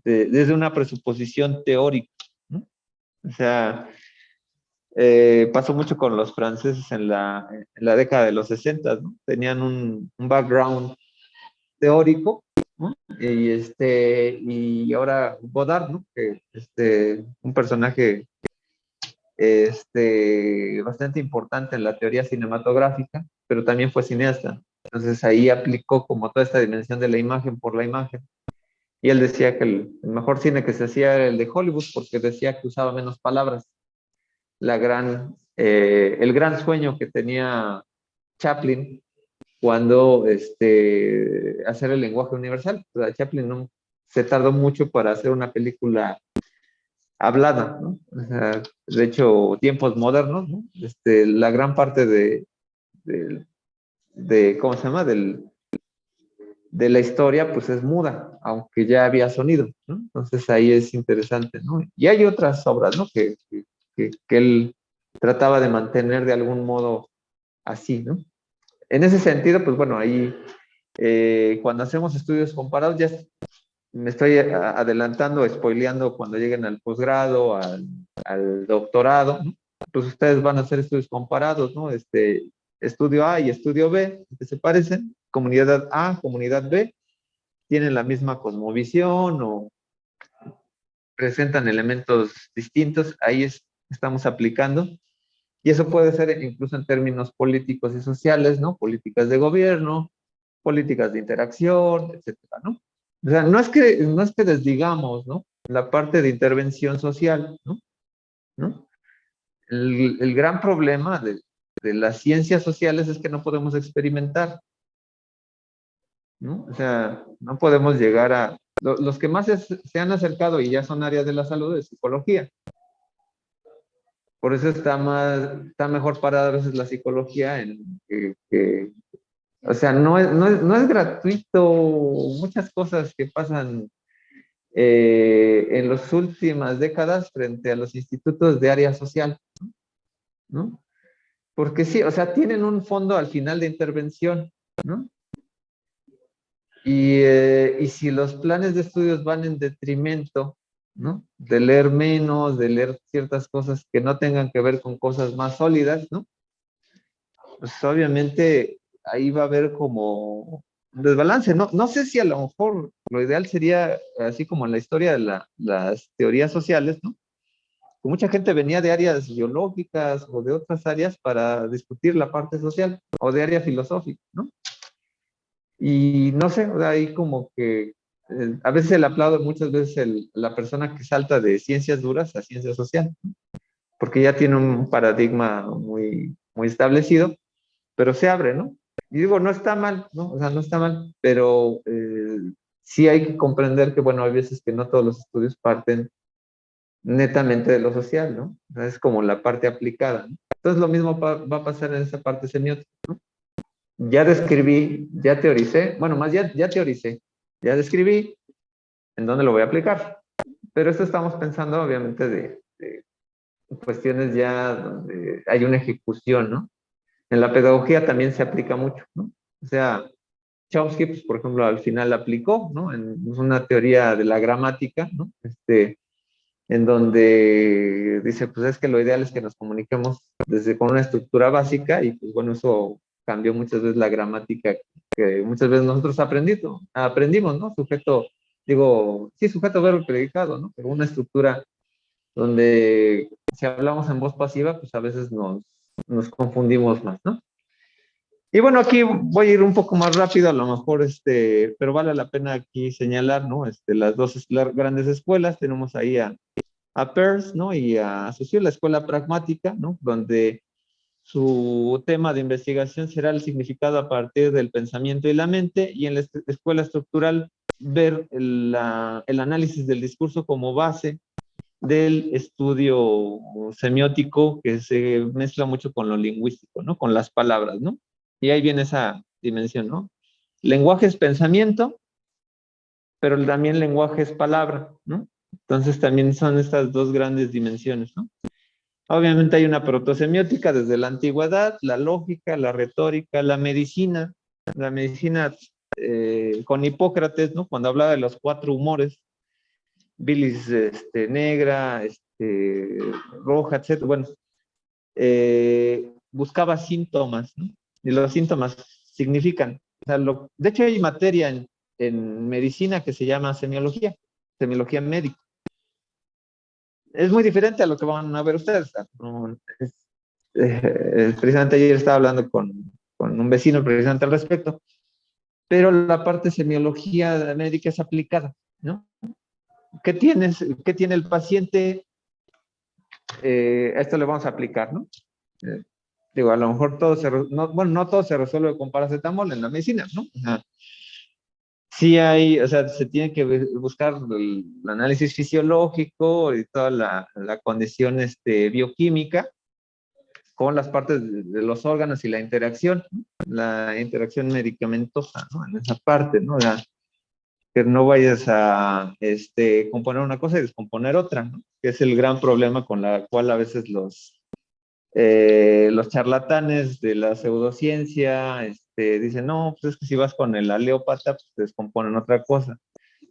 desde una presuposición teórica, ¿no? O sea, pasó mucho con los franceses en la década de los 60, ¿no? Tenían un background teórico, ¿no? Y ahora Godard, ¿no? Que un personaje bastante importante en la teoría cinematográfica, pero también fue cineasta. Entonces ahí aplicó como toda esta dimensión de la imagen por la imagen. Y él decía que el mejor cine que se hacía era el de Hollywood porque decía que usaba menos palabras. El gran sueño que tenía Chaplin cuando hacer el lenguaje universal. O sea, Chaplin no, se tardó mucho para hacer una película hablada, ¿no? O sea, de hecho, tiempos modernos, ¿no? La gran parte ¿cómo se llama? De la historia, pues es muda, aunque ya había sonido, ¿no? Entonces ahí es interesante, ¿no? Y hay otras obras, ¿no? Que él trataba de mantener de algún modo así, ¿no? En ese sentido, pues bueno, ahí cuando hacemos estudios comparados, ya me estoy adelantando, spoileando cuando lleguen al posgrado, al doctorado, ¿no? Pues ustedes van a hacer estudios comparados, ¿no? Estudio A y estudio B, que se parecen, comunidad A, comunidad B, tienen la misma cosmovisión o presentan elementos distintos, ahí estamos aplicando. Y eso puede ser incluso en términos políticos y sociales, ¿no? Políticas de gobierno, políticas de interacción, etcétera, ¿no? O sea, no es que desdigamos, ¿no? La parte de intervención social, ¿no? ¿No? El gran problema de las ciencias sociales es que no podemos experimentar, ¿no? O sea, no podemos llegar a... Los que más se han acercado y ya son áreas de la salud es psicología. Por eso está mejor parada a veces la psicología o sea, no es gratuito muchas cosas que pasan en las últimas décadas frente a los institutos de área social, ¿no? Porque sí, o sea, tienen un fondo al final de intervención, ¿no? Y si los planes de estudios van en detrimento, ¿no? De leer menos, de leer ciertas cosas que no tengan que ver con cosas más sólidas, ¿no? Pues obviamente ahí va a haber como un desbalance. No sé si a lo mejor lo ideal sería, así como en la historia de las teorías sociales, ¿no? Que mucha gente venía de áreas biológicas o de otras áreas para discutir la parte social o de área filosófica, ¿no? Y no sé, o sea, ahí como que a veces le aplaudo muchas veces la persona que salta de ciencias duras a ciencias sociales, ¿no? Porque ya tiene un paradigma muy establecido, pero se abre, ¿no? Y digo, no está mal, ¿no? O sea, no está mal, pero sí hay que comprender que, bueno, hay veces que no todos los estudios parten netamente de lo social, ¿no? O sea, es como la parte aplicada, ¿no? Entonces lo mismo va a pasar en esa parte semiótica, ¿no? Ya describí, ya teoricé, bueno, más ya teoricé, ya describí en dónde lo voy a aplicar. Pero esto estamos pensando, obviamente, de cuestiones ya donde hay una ejecución, ¿no? En la pedagogía también se aplica mucho, ¿no? O sea, Chomsky, pues, por ejemplo, al final aplicó, ¿no? En una teoría de la gramática, ¿no? En donde dice, pues es que lo ideal es que nos comuniquemos desde con una estructura básica y pues bueno, eso cambió muchas veces la gramática que muchas veces nosotros aprendimos, ¿no? Sujeto, verbo, predicado, ¿no? Pero una estructura donde si hablamos en voz pasiva, pues a veces nos confundimos más, ¿no? Y bueno, aquí voy a ir un poco más rápido, a lo mejor, pero vale la pena aquí señalar, ¿no? Las dos grandes escuelas, tenemos ahí a Peirce, ¿no? Y a Saussure, la escuela pragmática, ¿no? Donde su tema de investigación será el significado a partir del pensamiento y la mente, y en la escuela estructural ver el análisis del discurso como base del estudio semiótico que se mezcla mucho con lo lingüístico, ¿no? Con las palabras, ¿no? Y ahí viene esa dimensión, ¿no? Lenguaje es pensamiento, pero también lenguaje es palabra, ¿no? Entonces también son estas dos grandes dimensiones, ¿no? Obviamente hay una protosemiótica desde la antigüedad, la lógica, la retórica, la medicina con Hipócrates, ¿no? Cuando hablaba de los 4 humores, bilis negra, roja, etc. Bueno, buscaba síntomas, ¿no? Y los síntomas significan, o sea, de hecho hay materia en medicina que se llama semiología médica. Es muy diferente a lo que van a ver ustedes. ¿No? Precisamente ayer estaba hablando con un vecino precisamente al respecto, pero la parte de semiología médica es aplicada, ¿no? ¿Qué tiene el paciente? Esto le vamos a aplicar, ¿no? Digo, a lo mejor no todo se resuelve con paracetamol en la medicina, ¿no? Sí hay, o sea, se tiene que buscar el análisis fisiológico y toda la condición bioquímica con las partes de los órganos y la interacción medicamentosa, ¿no? En esa parte, ¿no? Que no vayas a componer una cosa y descomponer otra, ¿no? Que es el gran problema con la cual a veces los charlatanes de la pseudociencia dicen, no, pues es que si vas con el aleópata, pues te descomponen otra cosa.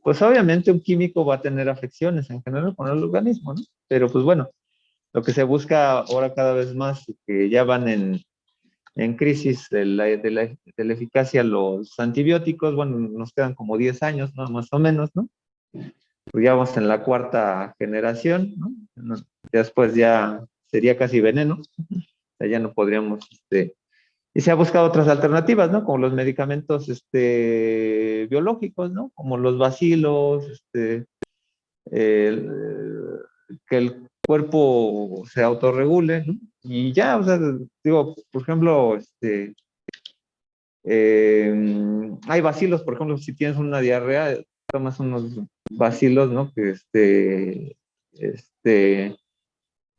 Pues obviamente un químico va a tener afecciones en general con el organismo, ¿no? Pero pues bueno, lo que se busca ahora cada vez más, que ya van en crisis de la eficacia los antibióticos. Bueno, nos quedan como 10 años, ¿no? Más o menos, ¿no? Pues ya vamos en la cuarta generación, ¿no? Después ya sería casi veneno, o sea, ya no podríamos, y se ha buscado otras alternativas, ¿no? Como los medicamentos, biológicos, ¿no? Como los bacilos, que el cuerpo se autorregule, ¿no? Y ya, o sea, digo, por ejemplo, hay bacilos, por ejemplo, si tienes una diarrea, tomas unos bacilos, ¿no? Que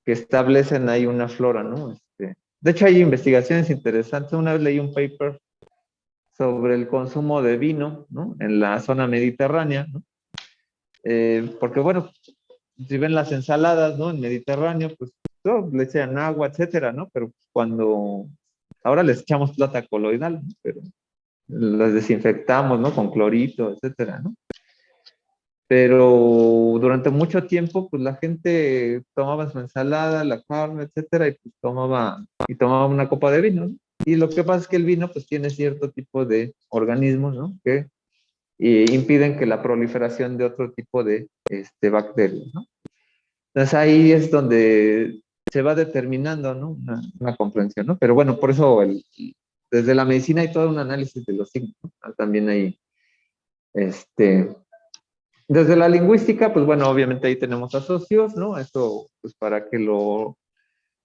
establecen ahí una flora, ¿no? De hecho, hay investigaciones interesantes. Una vez leí un paper sobre el consumo de vino, ¿no? En la zona mediterránea, ¿no? Porque, bueno, si ven las ensaladas, ¿no? En Mediterráneo, pues todo, le echan agua, etcétera, ¿no? Pero cuando ahora les echamos plata coloidal, ¿no? Pero las desinfectamos, ¿no? Con clorito, etcétera, ¿no? Pero durante mucho tiempo, pues la gente tomaba su ensalada, la carne, etcétera, y pues tomaba una copa de vino, ¿no? Y lo que pasa es que el vino, pues tiene cierto tipo de organismos, ¿no? Que impiden que la proliferación de otro tipo de bacterias, ¿no? Entonces ahí es donde se va determinando, ¿no? Una comprensión, ¿no? Pero bueno, por eso desde la medicina hay todo un análisis de los signos, ¿no? También hay, desde la lingüística, pues bueno, obviamente ahí tenemos asocios, ¿no? Esto, pues para que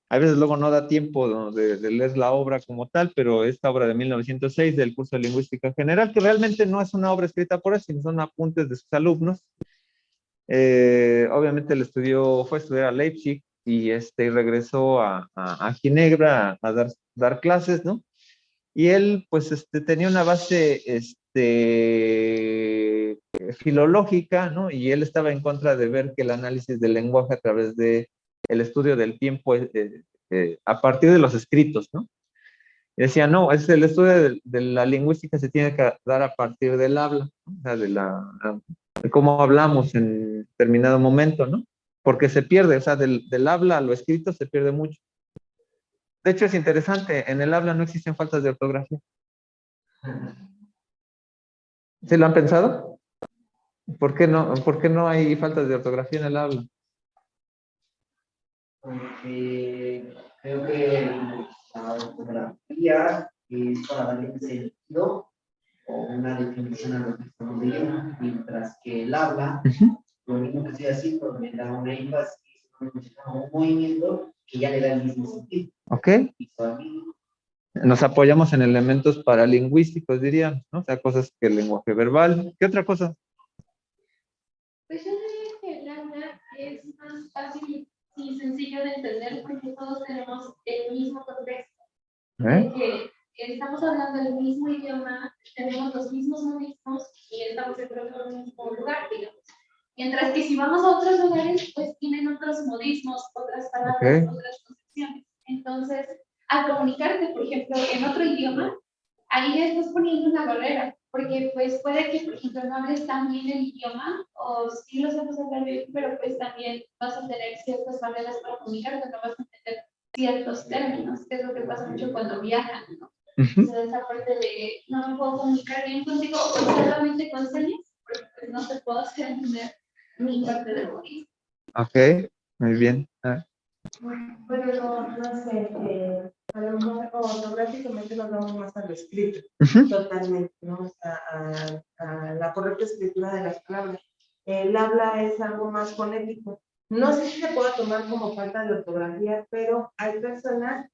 a veces luego no da tiempo, ¿no? de leer la obra como tal, pero esta obra de 1906 del curso de Lingüística General, que realmente no es una obra escrita por él, sino son apuntes de sus alumnos. Obviamente fue a estudiar a Leipzig y regresó a Ginebra a dar clases, ¿no? Y él, pues, tenía una base, filológica, ¿no? Y él estaba en contra de ver que el análisis del lenguaje a través de el estudio del tiempo, a partir de los escritos, ¿no? Y decía, no, es el estudio de la lingüística se tiene que dar a partir del habla, ¿no? O sea, de cómo hablamos en determinado momento, ¿no? Porque se pierde, o sea, del habla a lo escrito se pierde mucho. De hecho, es interesante, en el habla no existen faltas de ortografía. ¿Sí lo han pensado? ¿Por qué no hay faltas de ortografía en el habla? Porque creo que la ortografía es para darle un sentido o una definición a lo que estamos leyendo, mientras que el habla, lo mismo que estoy así, pero me da una énfasis, un movimiento que ya le da el mismo sentido. ¿Ok? Nos apoyamos en elementos paralingüísticos, dirían, ¿no? O sea, cosas que el lenguaje verbal. ¿Qué otra cosa? Pues yo diría que el habla es más fácil y sencillo de entender porque todos tenemos el mismo contexto. De que estamos hablando del mismo idioma, tenemos los mismos modismos y estamos dentro del mismo lugar, digamos. Mientras que si vamos a otros lugares, pues tienen otros modismos, otras palabras, otras concepciones. Entonces, al comunicarte, por ejemplo, en otro idioma, ahí ya estás poniendo una barrera, porque pues puede que, por ejemplo, no hables tan bien el idioma, o sí lo sabes hablar bien, pero pues también vas a tener ciertas barreras para comunicarte, no vas a entender ciertos términos, que es lo que pasa mucho cuando viajan, ¿no? Entonces, esa parte de no me puedo comunicar bien contigo o solamente con señas, porque pues, no te puedo hacer entender mi parte del modismo. Ok, muy bien. Bueno, no sé, a lo mejor ortográficamente nos vamos más a lo escrito, totalmente, ¿no? O sea, a la correcta escritura de las palabras. El habla es algo más fonético. No sé si se puede tomar como falta de ortografía, pero hay personas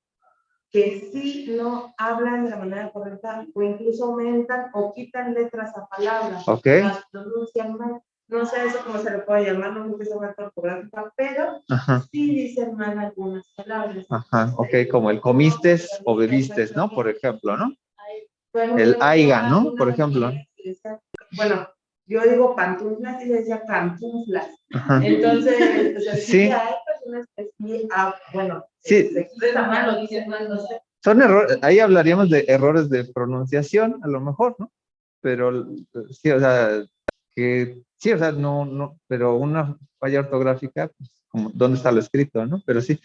que sí no hablan de la manera correcta o incluso aumentan o quitan letras a palabras, las pronuncian mal. No sé eso cómo se le puede llamar, no creo que sea falta ortográfica, pero sí dicen mal algunas palabras. Ajá, ok, como el comistes o bebistes, ¿no? Por ejemplo, ¿no? El aiga, ¿no? Por ejemplo. Bueno, yo digo pantuflas y se decía pantuflas. Entonces, o sea, sí hay personas que sí, bueno, sí. Se expresa mal o dicen mal, no sé. Son errores, ahí hablaríamos de errores de pronunciación, a lo mejor, ¿no? Pero sí, o sea, sí, o sea, no, pero una falla ortográfica, pues, como, ¿dónde está lo escrito, no? Pero sí,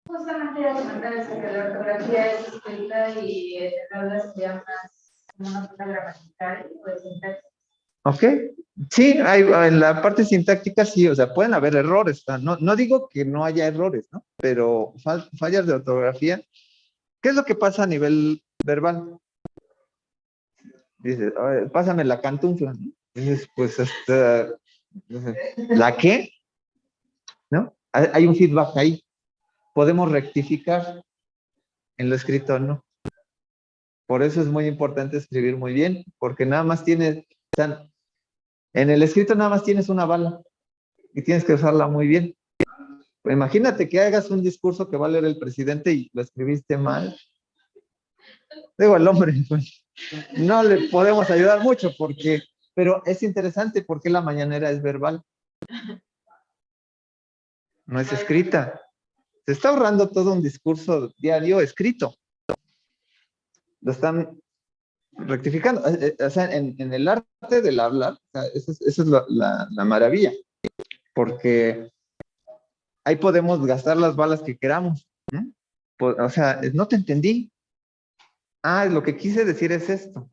Justamente iba a comentar eso, que la ortografía es escrita y el habla sería más como una cosa gramatical o de sintaxis. ¿Ok? Sí, en la parte sintáctica sí, o sea, pueden haber errores. No digo que no haya errores, ¿no? Pero fallas de ortografía. ¿Qué es lo que pasa a nivel verbal? Dices, "A ver, pásame la cantunfla", ¿no? Dices, pues, ¿la qué? ¿No? Hay un feedback ahí. Podemos rectificar en lo escrito, ¿no? Por eso es muy importante escribir muy bien, porque nada más tienes, o sea, en el escrito nada más tienes una bala y tienes que usarla muy bien. Imagínate que hagas un discurso que va a leer el presidente y lo escribiste mal. Digo, al hombre, pues, no le podemos ayudar mucho pero es interesante porque la mañanera es verbal, no es escrita. Se está ahorrando todo un discurso diario escrito. Lo están rectificando. O sea, en el arte del hablar, o sea, esa es la maravilla, porque ahí podemos gastar las balas que queramos, ¿no? O sea, no te entendí. Ah, lo que quise decir es esto.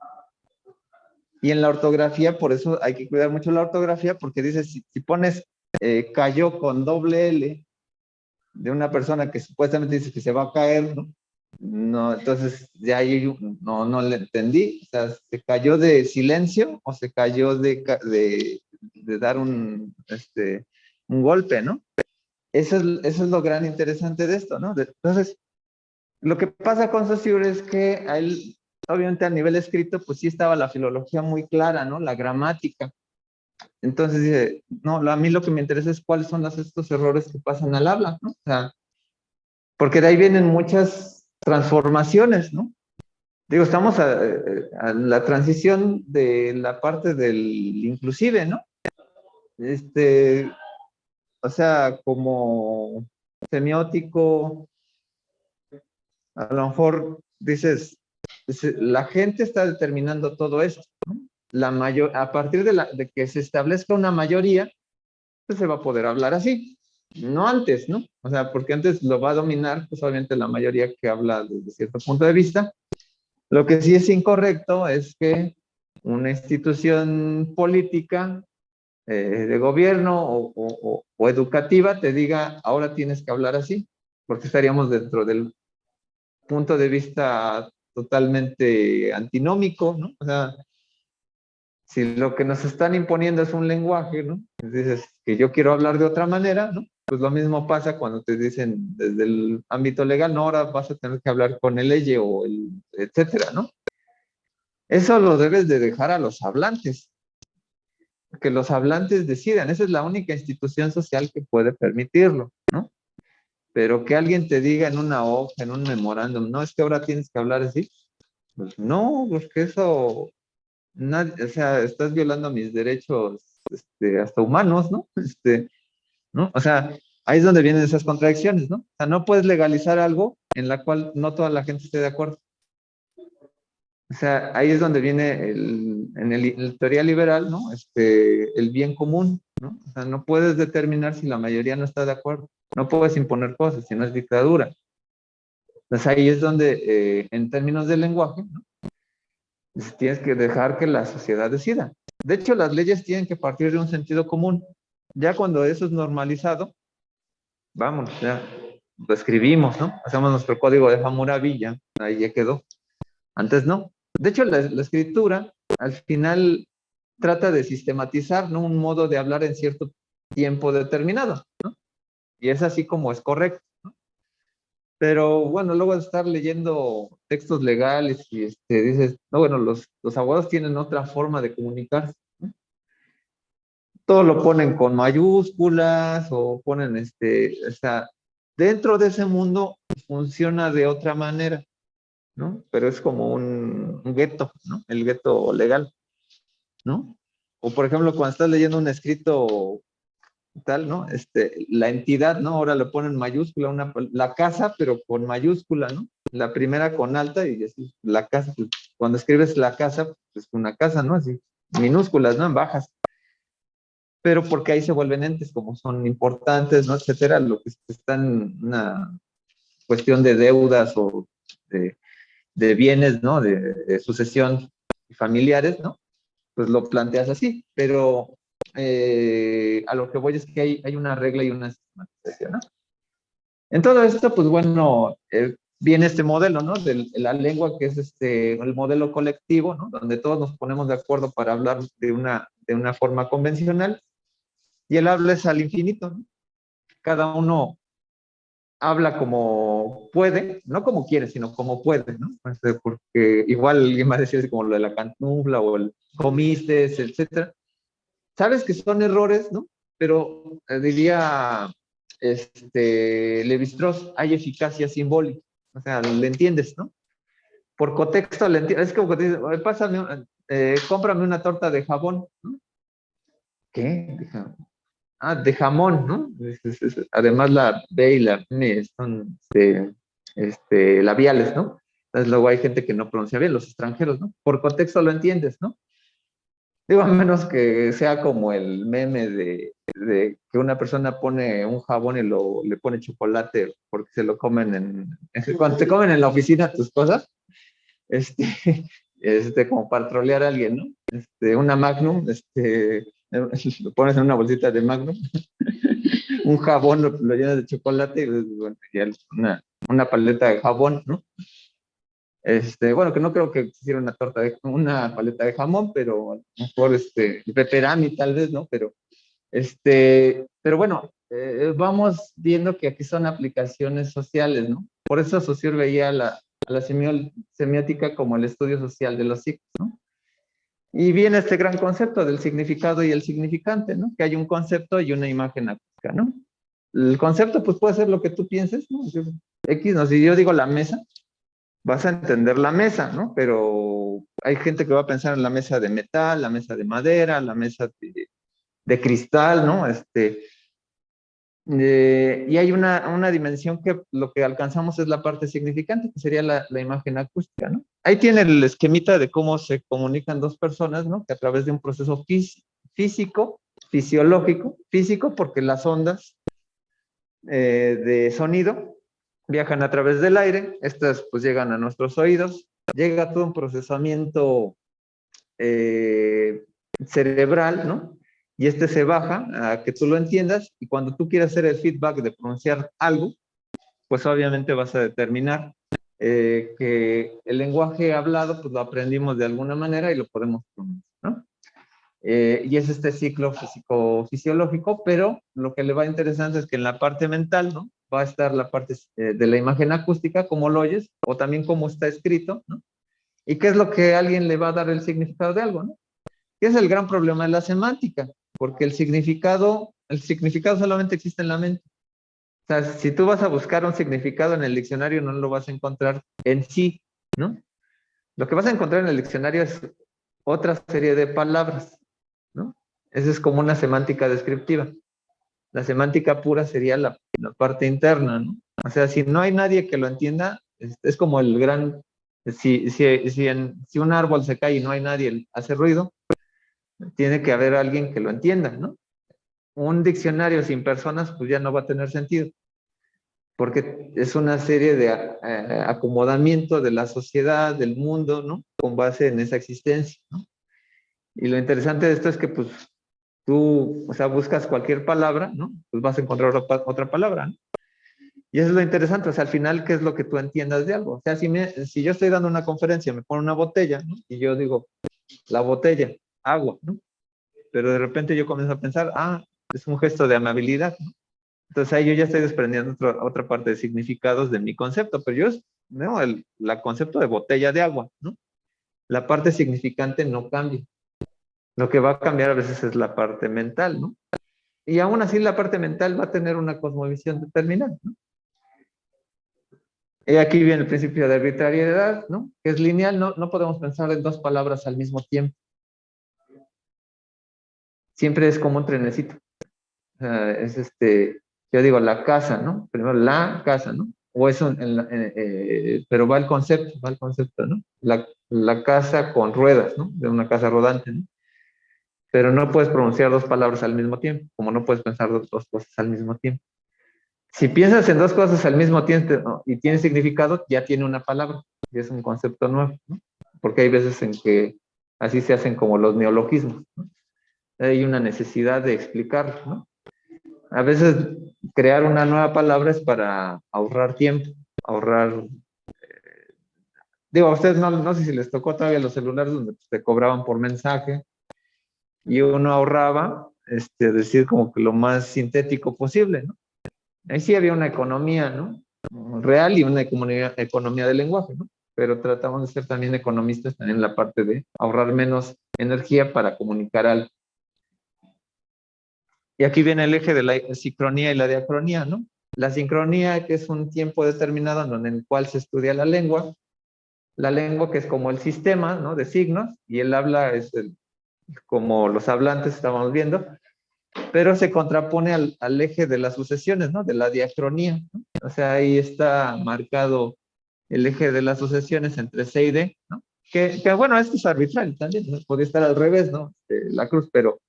Y en la ortografía, por eso hay que cuidar mucho la ortografía, porque dices, si pones cayó con doble L de una persona que supuestamente dice que se va a caer, ¿no? No, entonces ya ahí no le entendí. O sea, ¿se cayó de silencio o se cayó de dar un golpe, ¿no? Eso es lo gran interesante de esto, ¿no? Entonces, lo que pasa con Saussure es que a él, obviamente a nivel escrito, pues sí estaba la filología muy clara, ¿no? La gramática. Entonces dice, no, a mí lo que me interesa es cuáles son estos errores que pasan al habla, ¿no? O sea, porque de ahí vienen muchas transformaciones, ¿no? Digo, estamos a la transición de la parte del inclusive, ¿no? O sea, como semiótico, a lo mejor dices, la gente está determinando todo esto, ¿no? A partir de que se establezca una mayoría, pues se va a poder hablar así. No antes, ¿no? O sea, porque antes lo va a dominar, pues obviamente la mayoría que habla desde cierto punto de vista. Lo que sí es incorrecto es que una institución política de gobierno o educativa te diga, ahora tienes que hablar así, porque estaríamos dentro del punto de vista totalmente antinómico, ¿no? O sea, si lo que nos están imponiendo es un lenguaje, ¿no? Dices que yo quiero hablar de otra manera, ¿no? Pues lo mismo pasa cuando te dicen desde el ámbito legal, no, ahora vas a tener que hablar con el ley o etcétera, ¿no? Eso lo debes de dejar a los hablantes, que los hablantes decidan. Esa es la única institución social que puede permitirlo, ¿no? Pero que alguien te diga en una hoja, en un memorándum, no, es que ahora tienes que hablar así. Pues no, porque eso, o sea, estás violando mis derechos, hasta humanos, ¿no? ¿No? O sea, ahí es donde vienen esas contradicciones, ¿no? O sea, no puedes legalizar algo en la cual no toda la gente esté de acuerdo. O sea, ahí es donde viene en el teoría liberal, ¿no? El bien común, ¿no? O sea, no puedes determinar si la mayoría no está de acuerdo. No puedes imponer cosas, si no es dictadura. Entonces ahí es donde, en términos de lenguaje, ¿no? Tienes que dejar que la sociedad decida. De hecho, las leyes tienen que partir de un sentido común. Ya cuando eso es normalizado, vamos, ya lo escribimos, ¿no? Hacemos nuestro código de Hammurabi, ya, ahí ya quedó. Antes no. De hecho, la escritura al final trata de sistematizar, ¿no? Un modo de hablar en cierto tiempo determinado, ¿no? Y es así como es correcto, ¿no? Pero bueno, luego de estar leyendo textos legales y dices, no, bueno, los abogados tienen otra forma de comunicarse, ¿no? Todo lo ponen con mayúsculas o ponen, o sea, dentro de ese mundo funciona de otra manera, ¿no? Pero es como un gueto, ¿no? El gueto legal, ¿no? O por ejemplo, cuando estás leyendo un escrito tal, ¿no? La entidad, ¿no? Ahora le ponen mayúscula, la casa, pero con mayúscula, ¿no? La primera con alta y así, la casa. Pues, cuando escribes la casa, pues una casa, ¿no? Así, minúsculas, ¿no? En bajas. Pero porque ahí se vuelven entes, como son importantes, ¿no? Etcétera, lo que está en cuestión de deudas o de bienes, ¿no? De sucesión familiares, ¿no? Pues lo planteas así, pero a lo que voy es que hay una regla y una sistematización, ¿no? En todo esto, pues bueno, viene este modelo, ¿no? De la lengua, que es el modelo colectivo, ¿no? Donde todos nos ponemos de acuerdo para hablar de una forma convencional, y el habla es al infinito, ¿no? Cada uno habla como puede, no como quiere, sino como puede, ¿no? Porque igual alguien va a decir como lo de la cantinfla o el comiste, etcétera. Sabes que son errores, ¿no? Pero diría Levi-Strauss, hay eficacia simbólica. O sea, le entiendes, ¿no? Por contexto le entiendes. Es como que te dice, pásame, cómprame una torta de jabón, ¿no? ¿Qué? De jamón, ¿no? Además la B y la M son labiales, ¿no? Entonces luego hay gente que no pronuncia bien, los extranjeros, ¿no? Por contexto lo entiendes, ¿no? Digo, a menos que sea como el meme de que una persona pone un jabón y le pone chocolate porque se lo comen cuando te comen en la oficina tus cosas, como para trolear a alguien, ¿no? Una Magnum, lo pones en una bolsita de Magnum, un jabón lo llenas de chocolate y bueno, ya una paleta de jabón, ¿no? Bueno, que no creo que hiciera una paleta de jamón, pero a lo mejor pepperami tal vez, ¿no? Pero bueno, vamos viendo que aquí son aplicaciones sociales, ¿no? Por eso Saussure veía a la semiótica como el estudio social de los signos, ¿no? Y viene este gran concepto del significado y el significante, ¿no? Que hay un concepto y una imagen acústica, ¿no? El concepto, pues puede ser lo que tú pienses, ¿no? X, no, si yo digo la mesa, vas a entender la mesa, ¿no? Pero hay gente que va a pensar en la mesa de metal, la mesa de madera, la mesa de cristal, ¿no? Y hay una dimensión que lo que alcanzamos es la parte significante, que sería la imagen acústica, ¿no? Ahí tiene el esquemita de cómo se comunican dos personas, ¿no? Que a través de un proceso físico, fisiológico, físico, porque las ondas de sonido viajan a través del aire, estas pues llegan a nuestros oídos, llega todo un procesamiento cerebral, ¿no? Y se baja a que tú lo entiendas, y cuando tú quieras hacer el feedback de pronunciar algo, pues obviamente vas a determinar que el lenguaje hablado pues lo aprendimos de alguna manera y lo podemos pronunciar, ¿no? Y es este ciclo físico-fisiológico, pero lo que le va a interesar es que en la parte mental, ¿no? Va a estar la parte de la imagen acústica, como lo oyes, o también cómo está escrito, ¿no? Y qué es lo que a alguien le va a dar el significado de algo, ¿no? Que es el gran problema de la semántica, porque el significado solamente existe en la mente. O sea, si tú vas a buscar un significado en el diccionario, no lo vas a encontrar en sí, ¿no? Lo que vas a encontrar en el diccionario es otra serie de palabras, ¿no? Esa es como una semántica descriptiva. La semántica pura sería la parte interna, ¿no? O sea, si no hay nadie que lo entienda, es como el gran... Si un árbol se cae y no hay nadie, hace ruido, tiene que haber alguien que lo entienda, ¿no? Un diccionario sin personas, pues ya no va a tener sentido, porque es una serie de acomodamiento de la sociedad, del mundo, ¿no? Con base en esa existencia, ¿no? Y lo interesante de esto es que, pues, tú, o sea, buscas cualquier palabra, ¿no? Pues vas a encontrar otra palabra, ¿no? Y eso es lo interesante, o sea, al final, ¿qué es lo que tú entiendas de algo? O sea, si yo estoy dando una conferencia, me ponen una botella, ¿no? Y yo digo, la botella, agua, ¿no? Pero de repente yo comienzo a pensar, es un gesto de amabilidad, ¿no? Entonces ahí yo ya estoy desprendiendo otra parte de significados de mi concepto, pero no, el concepto de botella de agua, ¿no? La parte significante no cambia. Lo que va a cambiar a veces es la parte mental, ¿no? Y aún así la parte mental va a tener una cosmovisión determinada, ¿no? Y aquí viene el principio de arbitrariedad, ¿no? Que es lineal, no podemos pensar en dos palabras al mismo tiempo. Siempre es como un trenecito. O sea, yo digo la casa, ¿no? Primero la casa, ¿no? O eso, pero va el concepto, ¿no? La casa con ruedas, ¿no? De una casa rodante, ¿no? Pero no puedes pronunciar dos palabras al mismo tiempo, como no puedes pensar dos cosas al mismo tiempo. Si piensas en dos cosas al mismo tiempo y tiene significado, ya tiene una palabra, y es un concepto nuevo, ¿no? Porque hay veces en que así se hacen como los neologismos, ¿no? Hay una necesidad de explicarlo, ¿no? A veces crear una nueva palabra es para ahorrar tiempo, ahorrar. Digo, a ustedes no sé si les tocó todavía los celulares donde te cobraban por mensaje y uno ahorraba, decir como que lo más sintético posible, ¿no? Ahí sí había una economía, ¿no? Real y una economía del lenguaje, ¿no? Pero tratamos de ser también economistas también en la parte de ahorrar menos energía para comunicar algo. Y aquí viene el eje de la sincronía y la diacronía, ¿no? La sincronía, que es un tiempo determinado en el cual se estudia la lengua que es como el sistema, ¿no? De signos, y el habla es como los hablantes estamos viendo, pero se contrapone al eje de las sucesiones, ¿no? De la diacronía, ¿no? O sea, ahí está marcado el eje de las sucesiones entre C y D, ¿no? Que bueno, esto es arbitrario también, ¿no? Podría estar al revés, ¿no? La cruz, pero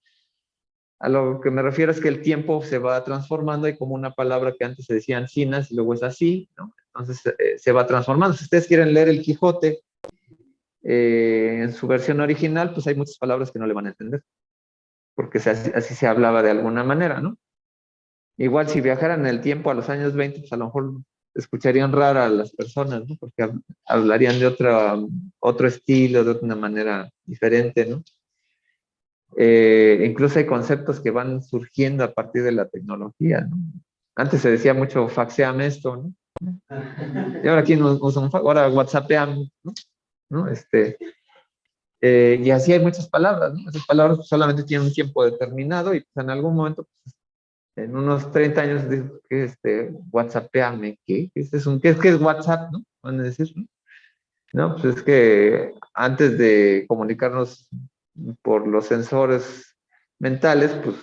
a lo que me refiero es que el tiempo se va transformando. Hay como una palabra que antes se decían sinas y luego es así, ¿no? Entonces se va transformando. Si ustedes quieren leer el Quijote en su versión original, pues hay muchas palabras que no le van a entender, porque así se hablaba de alguna manera, ¿no? Igual si viajaran en el tiempo a los años 20, pues a lo mejor escucharían rara a las personas, ¿no? Porque hablarían de otro estilo, de una manera diferente, ¿no? Incluso hay conceptos que van surgiendo a partir de la tecnología, ¿no? Antes se decía mucho faxeame esto, ¿no? Y ahora aquí no usan ahora whatsappeame, ¿no? ¿No? Y así hay muchas palabras, ¿no? Esas palabras solamente tienen un tiempo determinado y pues, en algún momento, pues, en unos 30 años, whatsappeame, ¿qué? ¿Qué es WhatsApp, no? Van a decir, ¿no? No, pues es que antes de comunicarnos por los sensores mentales, pues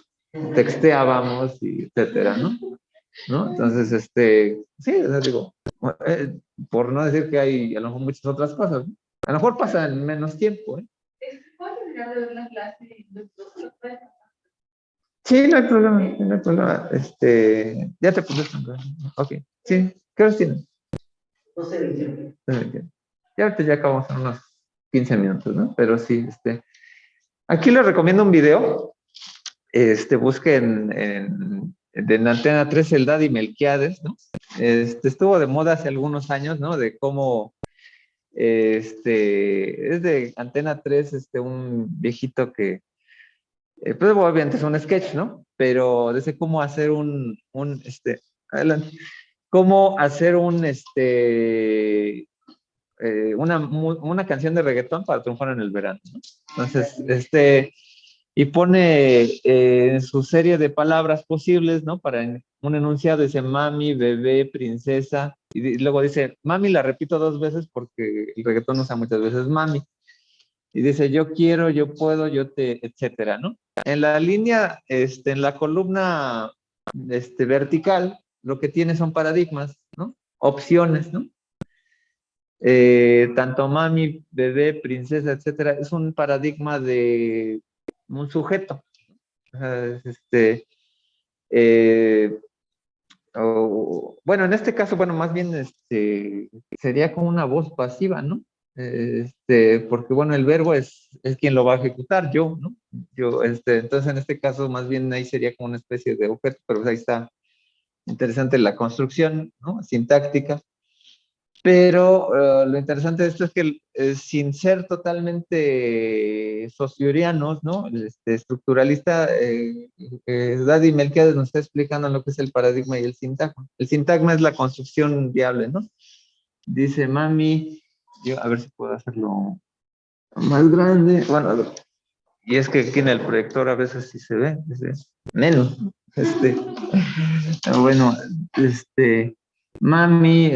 texteábamos y etcétera, ¿no? ¿No? Entonces, sí, o sea, digo, por no decir que hay a lo mejor muchas otras cosas, ¿no? A lo mejor pasa en menos tiempo, ¿eh? ¿Puedo terminar de ver la clase? Sí, no hay problema, no hay problema. Ya te puse. Ok, sí, ¿qué horas tienes? 12 de diciembre. Ya ahorita ya acabamos en unos 15 minutos, ¿no? Pero sí, aquí les recomiendo un video. Busquen en Antena 3 el Daddy Melquiades, ¿no? Estuvo de moda hace algunos años, ¿no? De cómo, es de Antena 3, un viejito que, pues obviamente es un sketch, ¿no? Pero dice cómo hacer adelante, cómo hacer una canción de reggaetón para triunfar en el verano, ¿no? Entonces, y pone su serie de palabras posibles, ¿no? Para un enunciado dice mami, bebé, princesa, y luego dice mami, la repito 2 veces porque el reggaetón usa muchas veces mami, y dice yo quiero, yo puedo, yo te, etcétera, ¿no? En la línea, en la columna vertical, lo que tiene son paradigmas, ¿no? Opciones, ¿no? Tanto mami, bebé, princesa, etcétera, es un paradigma de un sujeto. Eh, bueno, en este caso, bueno, más bien sería como una voz pasiva, ¿no? Porque, bueno, el verbo es quien lo va a ejecutar, yo, ¿no? Yo, entonces, en este caso, más bien ahí sería como una especie de objeto, pero pues ahí está interesante la construcción, ¿no? Sintáctica. Pero lo interesante de esto es que sin ser totalmente sociurianos, ¿no? Estructuralista, Daddy Melquiades nos está explicando lo que es el paradigma y el sintagma. El sintagma es la construcción viable, ¿no? Dice, mami, yo a ver si puedo hacerlo más grande. Bueno, y es que aquí en el proyector a veces sí se ve, dice, menos. Bueno, mami,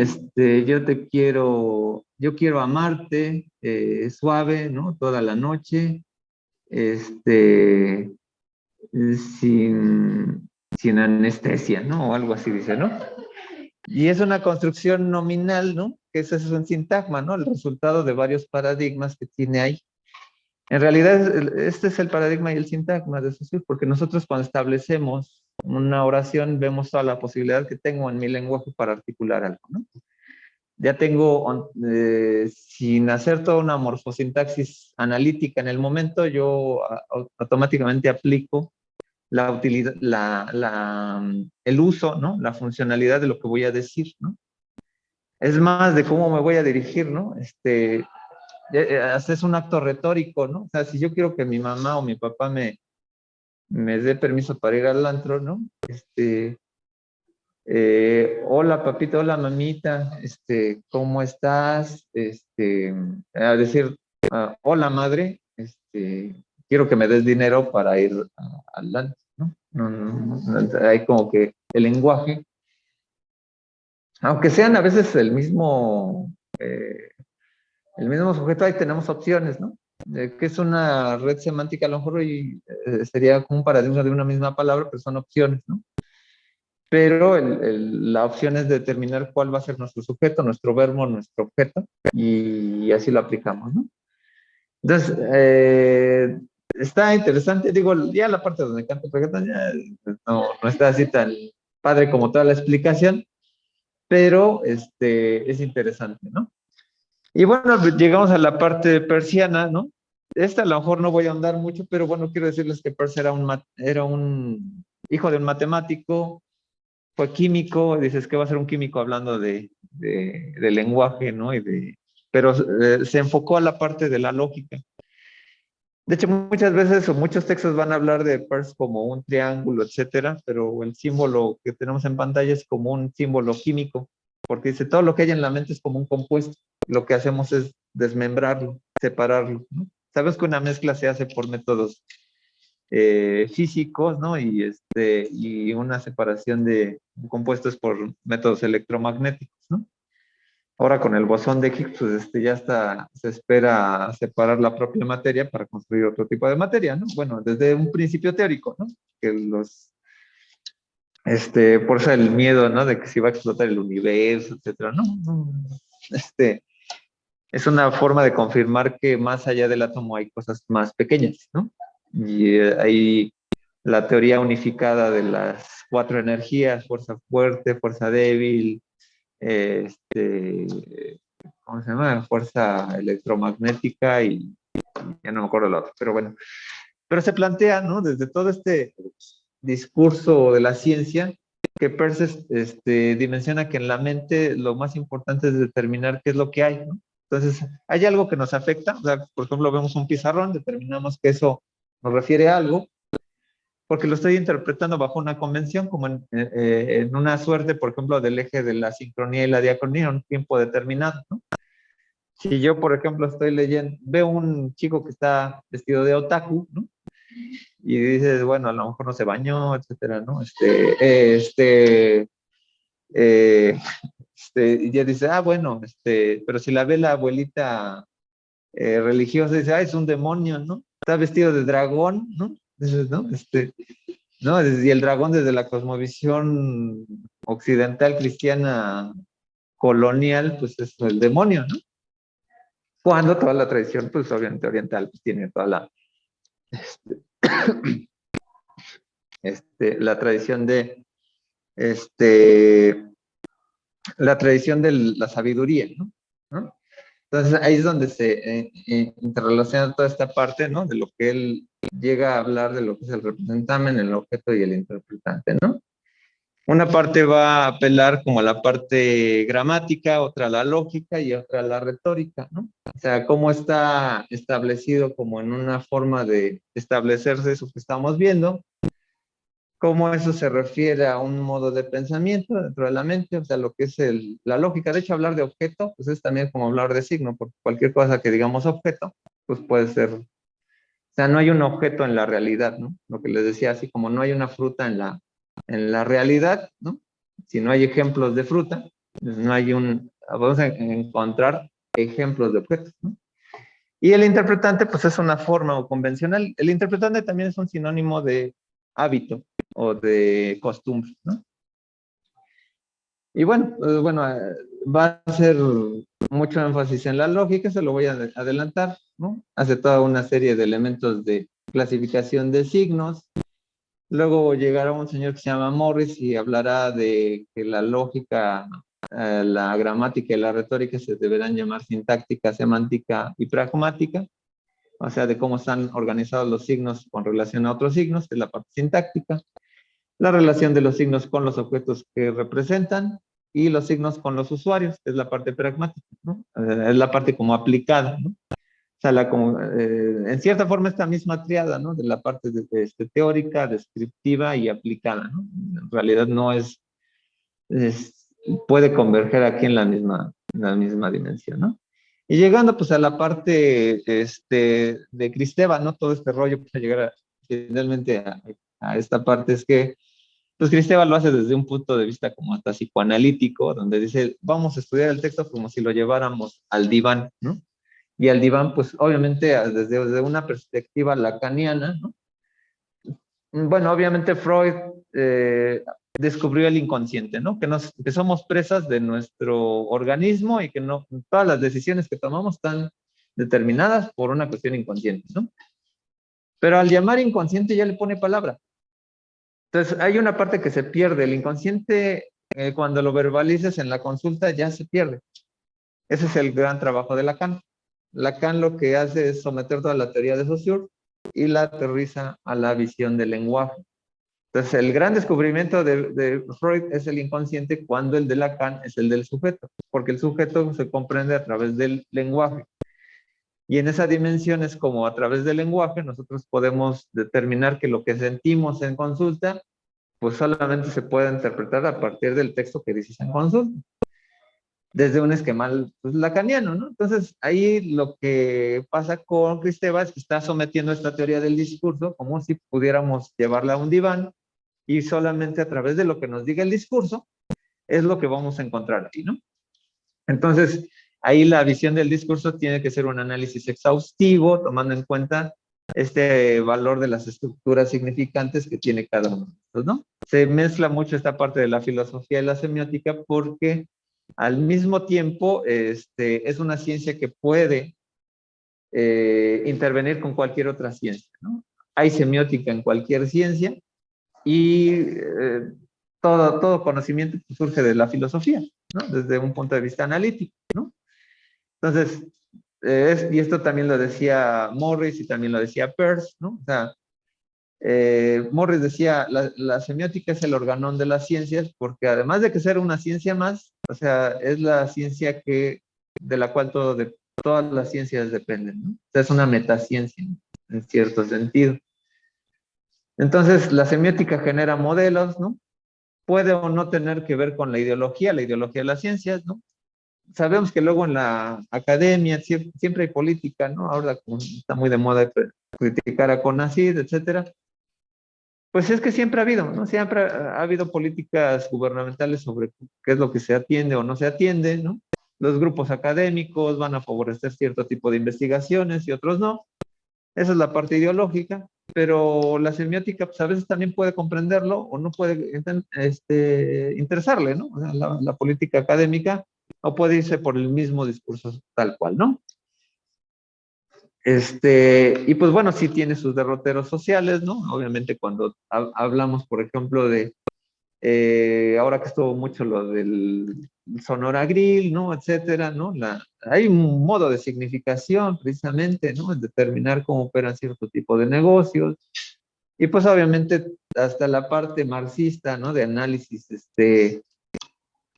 yo quiero amarte, suave, ¿no? Toda la noche, este, sin anestesia, ¿no? O algo así dice, ¿no? Y es una construcción nominal, ¿no? Que ese es un sintagma, ¿no? El resultado de varios paradigmas que tiene ahí. En realidad, este es el paradigma y el sintagma de Saussure, porque nosotros cuando establecemos una oración, vemos toda la posibilidad que tengo en mi lenguaje para articular algo, ¿no? Ya tengo, sin hacer toda una morfosintaxis analítica en el momento, yo automáticamente aplico la utilidad, el uso, ¿no? La funcionalidad de lo que voy a decir, ¿no? Es más de cómo me voy a dirigir, ¿no? Haces un acto retórico, ¿no? O sea, si yo quiero que mi mamá o mi papá me dé permiso para ir al antro, ¿no? Hola papito, hola mamita, ¿cómo estás? A decir, hola madre, quiero que me des dinero para ir al antro, ¿no? Hay como que el lenguaje, aunque sean a veces el mismo sujeto, ahí tenemos opciones, ¿no? Que es una red semántica, a lo mejor sería como un paradigma de una misma palabra, pero son opciones, ¿no? Pero la opción es determinar cuál va a ser nuestro sujeto, nuestro verbo, nuestro objeto, y así lo aplicamos, ¿no? Entonces, está interesante, digo, ya la parte donde canto reggaetón ya no está así tan padre como toda la explicación, pero es interesante, ¿no? Y bueno, llegamos a la parte persiana, ¿no? Esta a lo mejor no voy a ahondar mucho, pero bueno, quiero decirles que Peirce era un hijo de un matemático, fue químico, dices que va a ser un químico hablando de lenguaje, ¿no? Pero se enfocó a la parte de la lógica. De hecho, muchas veces o muchos textos van a hablar de Peirce como un triángulo, etcétera, pero el símbolo que tenemos en pantalla es como un símbolo químico, porque dice todo lo que hay en la mente es como un compuesto. Lo que hacemos es desmembrarlo, separarlo, ¿no? Sabes que una mezcla se hace por métodos físicos, ¿no? Y una separación de compuestos por métodos electromagnéticos, ¿no? Ahora con el bosón de Higgs, pues ya se espera separar la propia materia para construir otro tipo de materia, ¿no? Bueno, desde un principio teórico, ¿no? Que por eso el miedo, ¿no? De que se iba a explotar el universo, etcétera, ¿no? Es una forma de confirmar que más allá del átomo hay cosas más pequeñas, ¿no? Y hay la teoría unificada de las 4 energías, fuerza fuerte, fuerza débil, ¿cómo se llama? Fuerza electromagnética y ya no me acuerdo la otra, pero bueno. Pero se plantea, ¿no? Desde todo este discurso de la ciencia, que Peirce dimensiona que en la mente lo más importante es determinar qué es lo que hay, ¿no? Entonces, hay algo que nos afecta, o sea, por ejemplo, vemos un pizarrón, determinamos que eso nos refiere a algo, porque lo estoy interpretando bajo una convención, como en una suerte, por ejemplo, del eje de la sincronía y la diacronía, en un tiempo determinado, ¿no? Si yo, por ejemplo, estoy leyendo, veo un chico que está vestido de otaku, ¿no? Y dices, bueno, a lo mejor no se bañó, etcétera, ¿no? Y ya dice, bueno, pero si la ve la abuelita religiosa, dice, es un demonio, ¿no? Está vestido de dragón, ¿no? Dices, ¿no? ¿No? Y el dragón desde la cosmovisión occidental cristiana colonial, pues es el demonio, ¿no? Cuando toda la tradición, pues obviamente oriental, pues tiene toda la tradición de la tradición de la sabiduría, ¿no? Entonces ahí es donde se interrelaciona toda esta parte, ¿no? De lo que él llega a hablar de lo que es el representamen, el objeto y el interpretante, ¿no? Una parte va a apelar como a la parte gramática, otra a la lógica y otra a la retórica, ¿no? O sea, cómo está establecido como en una forma de establecerse eso que estamos viendo, cómo eso se refiere a un modo de pensamiento dentro de la mente, o sea, lo que es la lógica. De hecho, hablar de objeto, pues es también como hablar de signo, porque cualquier cosa que digamos objeto, pues puede ser, o sea, no hay un objeto en la realidad, ¿no? Lo que les decía, así como no hay una fruta en la realidad, ¿no? Si no hay ejemplos de fruta, pues no hay vamos a encontrar ejemplos de objetos, ¿no? Y el interpretante, pues es una forma o convencional. El interpretante también es un sinónimo de hábito o de costumbre, ¿no? Y bueno, va a ser mucho énfasis en la lógica, se lo voy a adelantar, ¿no? Hace toda una serie de elementos de clasificación de signos, Luego llegará un señor que se llama Morris y hablará de que la lógica, la gramática y la retórica se deberán llamar sintáctica, semántica y pragmática, o sea, de cómo están organizados los signos con relación a otros signos, que es la parte sintáctica, la relación de los signos con los objetos que representan y los signos con los usuarios, que es la parte pragmática, ¿no? Es la parte como aplicada, ¿no? O sea, en cierta forma esta misma triada, ¿no? De la parte teórica, descriptiva y aplicada, ¿no? En realidad no puede converger aquí en la misma dimensión, ¿no? Y llegando pues a la parte de Kristeva, ¿no? Todo este rollo para llegar finalmente a esta parte es que pues Kristeva lo hace desde un punto de vista como hasta psicoanalítico, donde dice, vamos a estudiar el texto como si lo lleváramos al diván, ¿no? Y al diván, pues obviamente desde una perspectiva lacaniana, ¿no? Bueno, obviamente Freud descubrió el inconsciente, ¿no? Que somos presas de nuestro organismo y que no, todas las decisiones que tomamos están determinadas por una cuestión inconsciente, ¿no? Pero al llamar inconsciente ya le pone palabra. Entonces hay una parte que se pierde. El inconsciente, cuando lo verbalizas en la consulta, ya se pierde. Ese es el gran trabajo de Lacan. Lacan lo que hace es someter toda la teoría de Saussure y la aterriza a la visión del lenguaje. Entonces, el gran descubrimiento de Freud es el inconsciente, cuando el de Lacan es el del sujeto, porque el sujeto se comprende a través del lenguaje. Y en esa dimensión es como a través del lenguaje nosotros podemos determinar que lo que sentimos en consulta, pues solamente se puede interpretar a partir del texto que dices en consulta, desde un esquema pues, lacaniano, ¿no? Entonces, ahí lo que pasa con Kristeva es que está sometiendo esta teoría del discurso como si pudiéramos llevarla a un diván y solamente a través de lo que nos diga el discurso es lo que vamos a encontrar aquí, ¿no? Entonces, ahí la visión del discurso tiene que ser un análisis exhaustivo, tomando en cuenta este valor de las estructuras significantes que tiene cada uno de estos, ¿no? Se mezcla mucho esta parte de la filosofía y la semiótica porque al mismo tiempo es una ciencia que puede intervenir con cualquier otra ciencia, ¿no? Hay semiótica en cualquier ciencia y todo conocimiento surge de la filosofía, ¿no? Desde un punto de vista analítico, ¿no? Entonces, y esto también lo decía Morris y también lo decía Peirce, ¿no? O sea, Morris decía, la semiótica es el organón de las ciencias porque además de que ser una ciencia más, o sea, es la ciencia de la cual todas las ciencias dependen, ¿no? O sea, es una metaciencia, en cierto sentido. Entonces, la semiótica genera modelos, ¿no? Puede o no tener que ver con la ideología de las ciencias, ¿no? Sabemos que luego en la academia siempre hay política, ¿no? Ahora está muy de moda criticar a CONACYT, etcétera. Pues es que siempre ha habido, ¿no? Siempre ha habido políticas gubernamentales sobre qué es lo que se atiende o no se atiende, ¿no? Los grupos académicos van a favorecer cierto tipo de investigaciones y otros no. Esa es la parte ideológica, pero la semiótica pues, a veces también puede comprenderlo o no puede interesarle, ¿no? O sea, la política académica o puede irse por el mismo discurso tal cual, ¿no? Y pues bueno, sí tiene sus derroteros sociales, ¿no? Obviamente cuando hablamos, por ejemplo, de ahora que estuvo mucho lo del Sonora Grill, ¿no? Etcétera, ¿no? Hay un modo de significación precisamente, ¿no? En determinar cómo operan cierto tipo de negocios. Y pues obviamente hasta la parte marxista, ¿no? De análisis,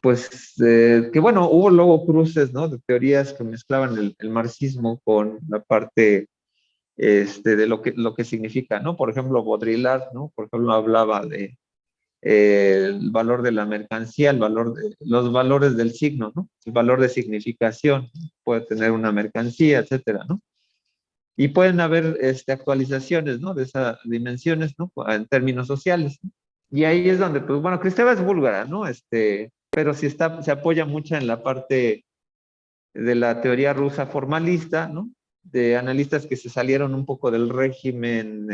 pues que bueno, hubo luego cruces, ¿no? De teorías que mezclaban el marxismo con la parte de lo que significa, ¿no? Por ejemplo, Baudrillard, ¿no? Por ejemplo, hablaba de el valor de la mercancía, los valores del signo, ¿no? El valor de significación, puede tener una mercancía, etcétera, ¿no? Y pueden haber actualizaciones, ¿no? De esas dimensiones, ¿no? En términos sociales, ¿no? Y ahí es donde, pues, bueno, Kristeva es búlgara, ¿no? Pero sí se apoya mucho en la parte de la teoría rusa formalista, ¿no? De analistas que se salieron un poco del régimen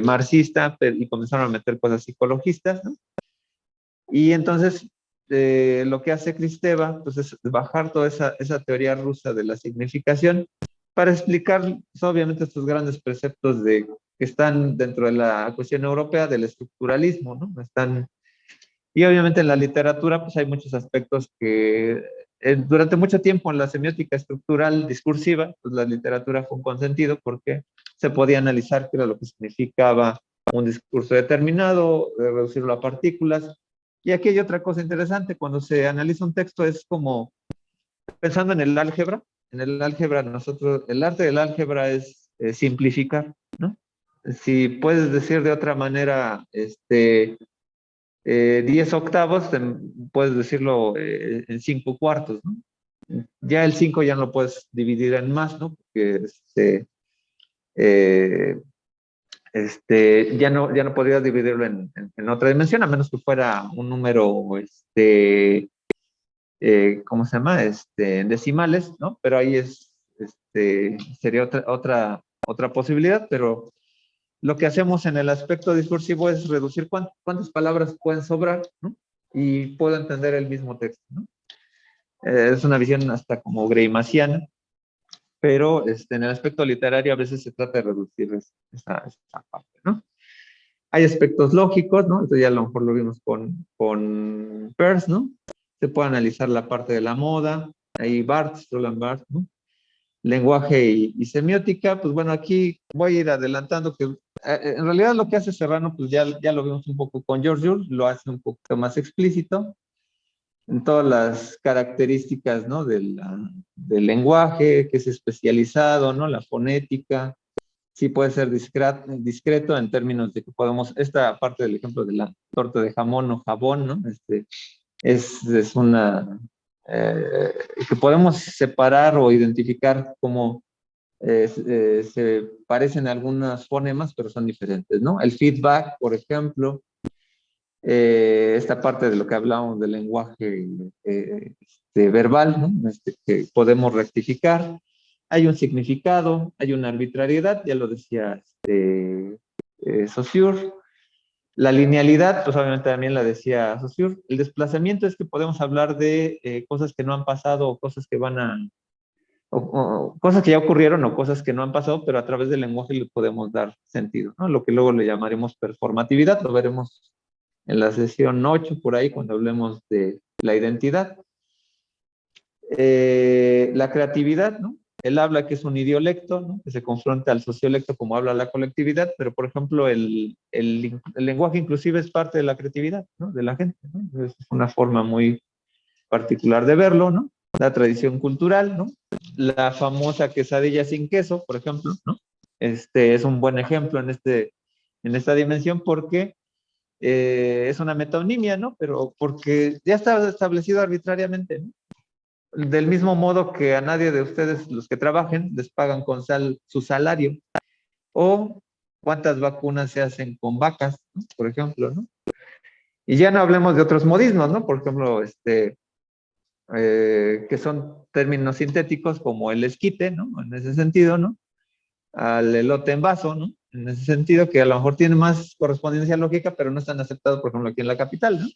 marxista y comenzaron a meter cosas psicologistas, ¿no? Y entonces lo que hace Kristeva pues, es bajar toda esa teoría rusa de la significación para explicar pues, obviamente estos grandes preceptos de que están dentro de la cuestión europea del estructuralismo, ¿no? Y obviamente en la literatura pues hay muchos aspectos que durante mucho tiempo en la semiótica estructural discursiva, pues la literatura fue un consentido porque se podía analizar qué era lo que significaba un discurso determinado, reducirlo a partículas. Y aquí hay otra cosa interesante, cuando se analiza un texto es como pensando en el álgebra. En el álgebra nosotros, el arte del álgebra es simplificar, ¿no? Si puedes decir de otra manera, 10 octavos, puedes decirlo en 5 cuartos, ¿no? Ya el 5 ya no lo puedes dividir en más, ¿no? Porque eh, ya no podrías dividirlo en otra dimensión, a menos que fuera un número, ¿cómo se llama? En decimales, ¿no? Pero ahí sería otra posibilidad, pero lo que hacemos en el aspecto discursivo es reducir cuántas palabras pueden sobrar, ¿no? Y puedo entender el mismo texto, ¿no? Es una visión hasta como greimaciana, pero en el aspecto literario a veces se trata de reducir esa parte, ¿no? Hay aspectos lógicos, ¿no? Esto ya a lo mejor lo vimos con Peirce, ¿no? Se puede analizar la parte de la moda, ahí Roland Barthes, ¿no? Lenguaje y semiótica, pues bueno, aquí voy a ir adelantando que en realidad lo que hace Serrano, pues ya lo vimos un poco con George Jules, lo hace un poco más explícito en todas las características, ¿no? Del lenguaje, que es especializado, ¿no? La fonética, sí puede ser discreto en términos de que podemos, esta parte del ejemplo de la torta de jamón o jabón, ¿no? Es una, que podemos separar o identificar como se parecen algunos fonemas, pero son diferentes, ¿no? El feedback, por ejemplo, esta parte de lo que hablamos del lenguaje verbal, ¿no? Que podemos rectificar. Hay un significado, hay una arbitrariedad, ya lo decía Saussure. La linealidad, pues obviamente también la decía Saussure. El desplazamiento es que podemos hablar de cosas que no han pasado o cosas que van a o cosas que ya ocurrieron o cosas que no han pasado, pero a través del lenguaje le podemos dar sentido, ¿no? Lo que luego le llamaremos performatividad, lo veremos en la sesión 8 por ahí cuando hablemos de la identidad. La creatividad, ¿no? Él habla que es un idiolecto, ¿no? Que se confronta al sociolecto como habla la colectividad, pero por ejemplo el lenguaje inclusive es parte de la creatividad, ¿no? De la gente, ¿no? Es una forma muy particular de verlo, ¿no? La tradición cultural, ¿no? La famosa quesadilla sin queso, por ejemplo, ¿no? Es un buen ejemplo en esta dimensión porque es una metonimia, ¿no? Pero porque ya está establecido arbitrariamente, ¿no? Del mismo modo que a nadie de ustedes, los que trabajen, les pagan con su salario. O cuántas vacunas se hacen con vacas, ¿no? Por ejemplo, ¿no? Y ya no hablemos de otros modismos, ¿no? Por ejemplo, que son términos sintéticos como el esquite, ¿no? En ese sentido, ¿no? Al elote en vaso, ¿no? En ese sentido, que a lo mejor tiene más correspondencia lógica, pero no están aceptados, por ejemplo, aquí en la capital, ¿no?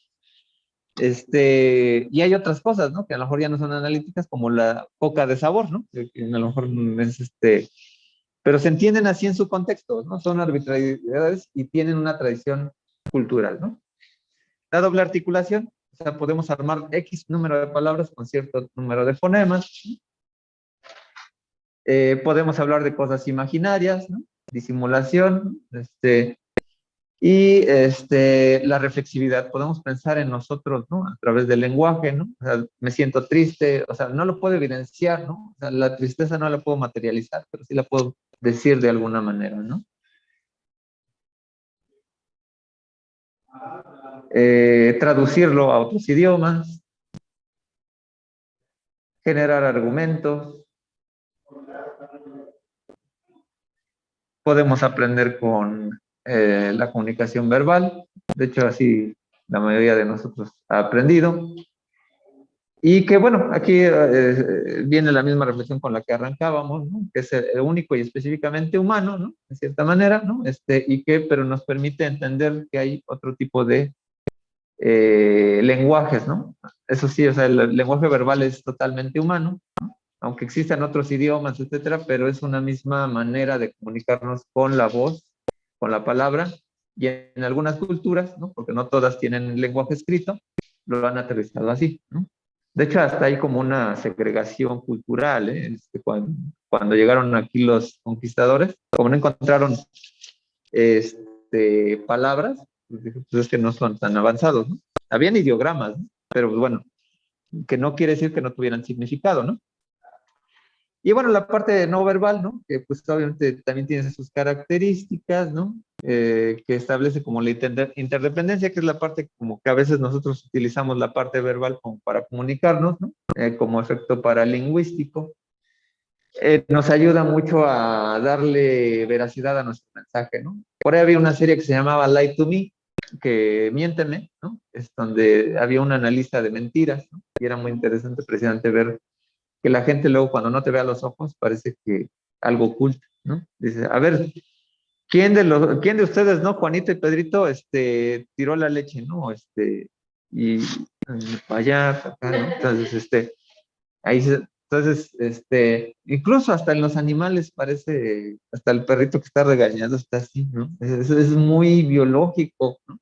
Y hay otras cosas, ¿no? Que a lo mejor ya no son analíticas, como la coca de sabor, ¿no? Que a lo mejor es pero se entienden así en su contexto, ¿no? Son arbitrariedades y tienen una tradición cultural, ¿no? La doble articulación, o sea, podemos armar X número de palabras con cierto número de fonemas. Podemos hablar de cosas imaginarias, ¿no? Disimulación, y la reflexividad. Podemos pensar en nosotros, ¿no? A través del lenguaje, ¿no? O sea, me siento triste, o sea, no lo puedo evidenciar, ¿no? O sea, la tristeza no la puedo materializar, pero sí la puedo decir de alguna manera, ¿no? Traducirlo a otros idiomas, generar argumentos. Podemos aprender con la comunicación verbal. De hecho, así la mayoría de nosotros ha aprendido. Y que bueno, aquí viene la misma reflexión con la que arrancábamos, ¿no? Que es único y específicamente humano, ¿no? De cierta manera, ¿no? Pero nos permite entender que hay otro tipo de lenguajes, ¿no? Eso sí, o sea, el lenguaje verbal es totalmente humano, ¿no? Aunque existan otros idiomas, etcétera, pero es una misma manera de comunicarnos con la voz con la palabra, y en algunas culturas, ¿no? Porque no todas tienen lenguaje escrito, lo han aterrizado así, ¿no? De hecho, hasta hay como una segregación cultural, ¿eh? Cuando llegaron aquí los conquistadores, como no encontraron palabras, pues es que no son tan avanzados, ¿no? Habían ideogramas, ¿no? Pero pues, bueno, que no quiere decir que no tuvieran significado, ¿no? Y bueno, la parte no verbal, ¿no? Que pues obviamente también tiene sus características, ¿no? Que establece como la interdependencia, que es la parte como que a veces nosotros utilizamos la parte verbal como para comunicarnos, ¿no? Como efecto paralingüístico. Nos ayuda mucho a darle veracidad a nuestro mensaje, ¿no? Por ahí había una serie que se llamaba Lie to Me, que Miénteme, ¿no? Es donde había un analista de mentiras, ¿no? Y era muy interesante precisamente ver que la gente luego cuando no te ve a los ojos parece que algo oculta, ¿no? Dice, a ver, ¿quién de ustedes, no? Juanito y Pedrito, tiró la leche, ¿no? Y para allá, para acá, ¿no? Entonces, ahí entonces, incluso hasta en los animales parece, hasta el perrito que está regañando está así, ¿no? Es muy biológico, ¿no?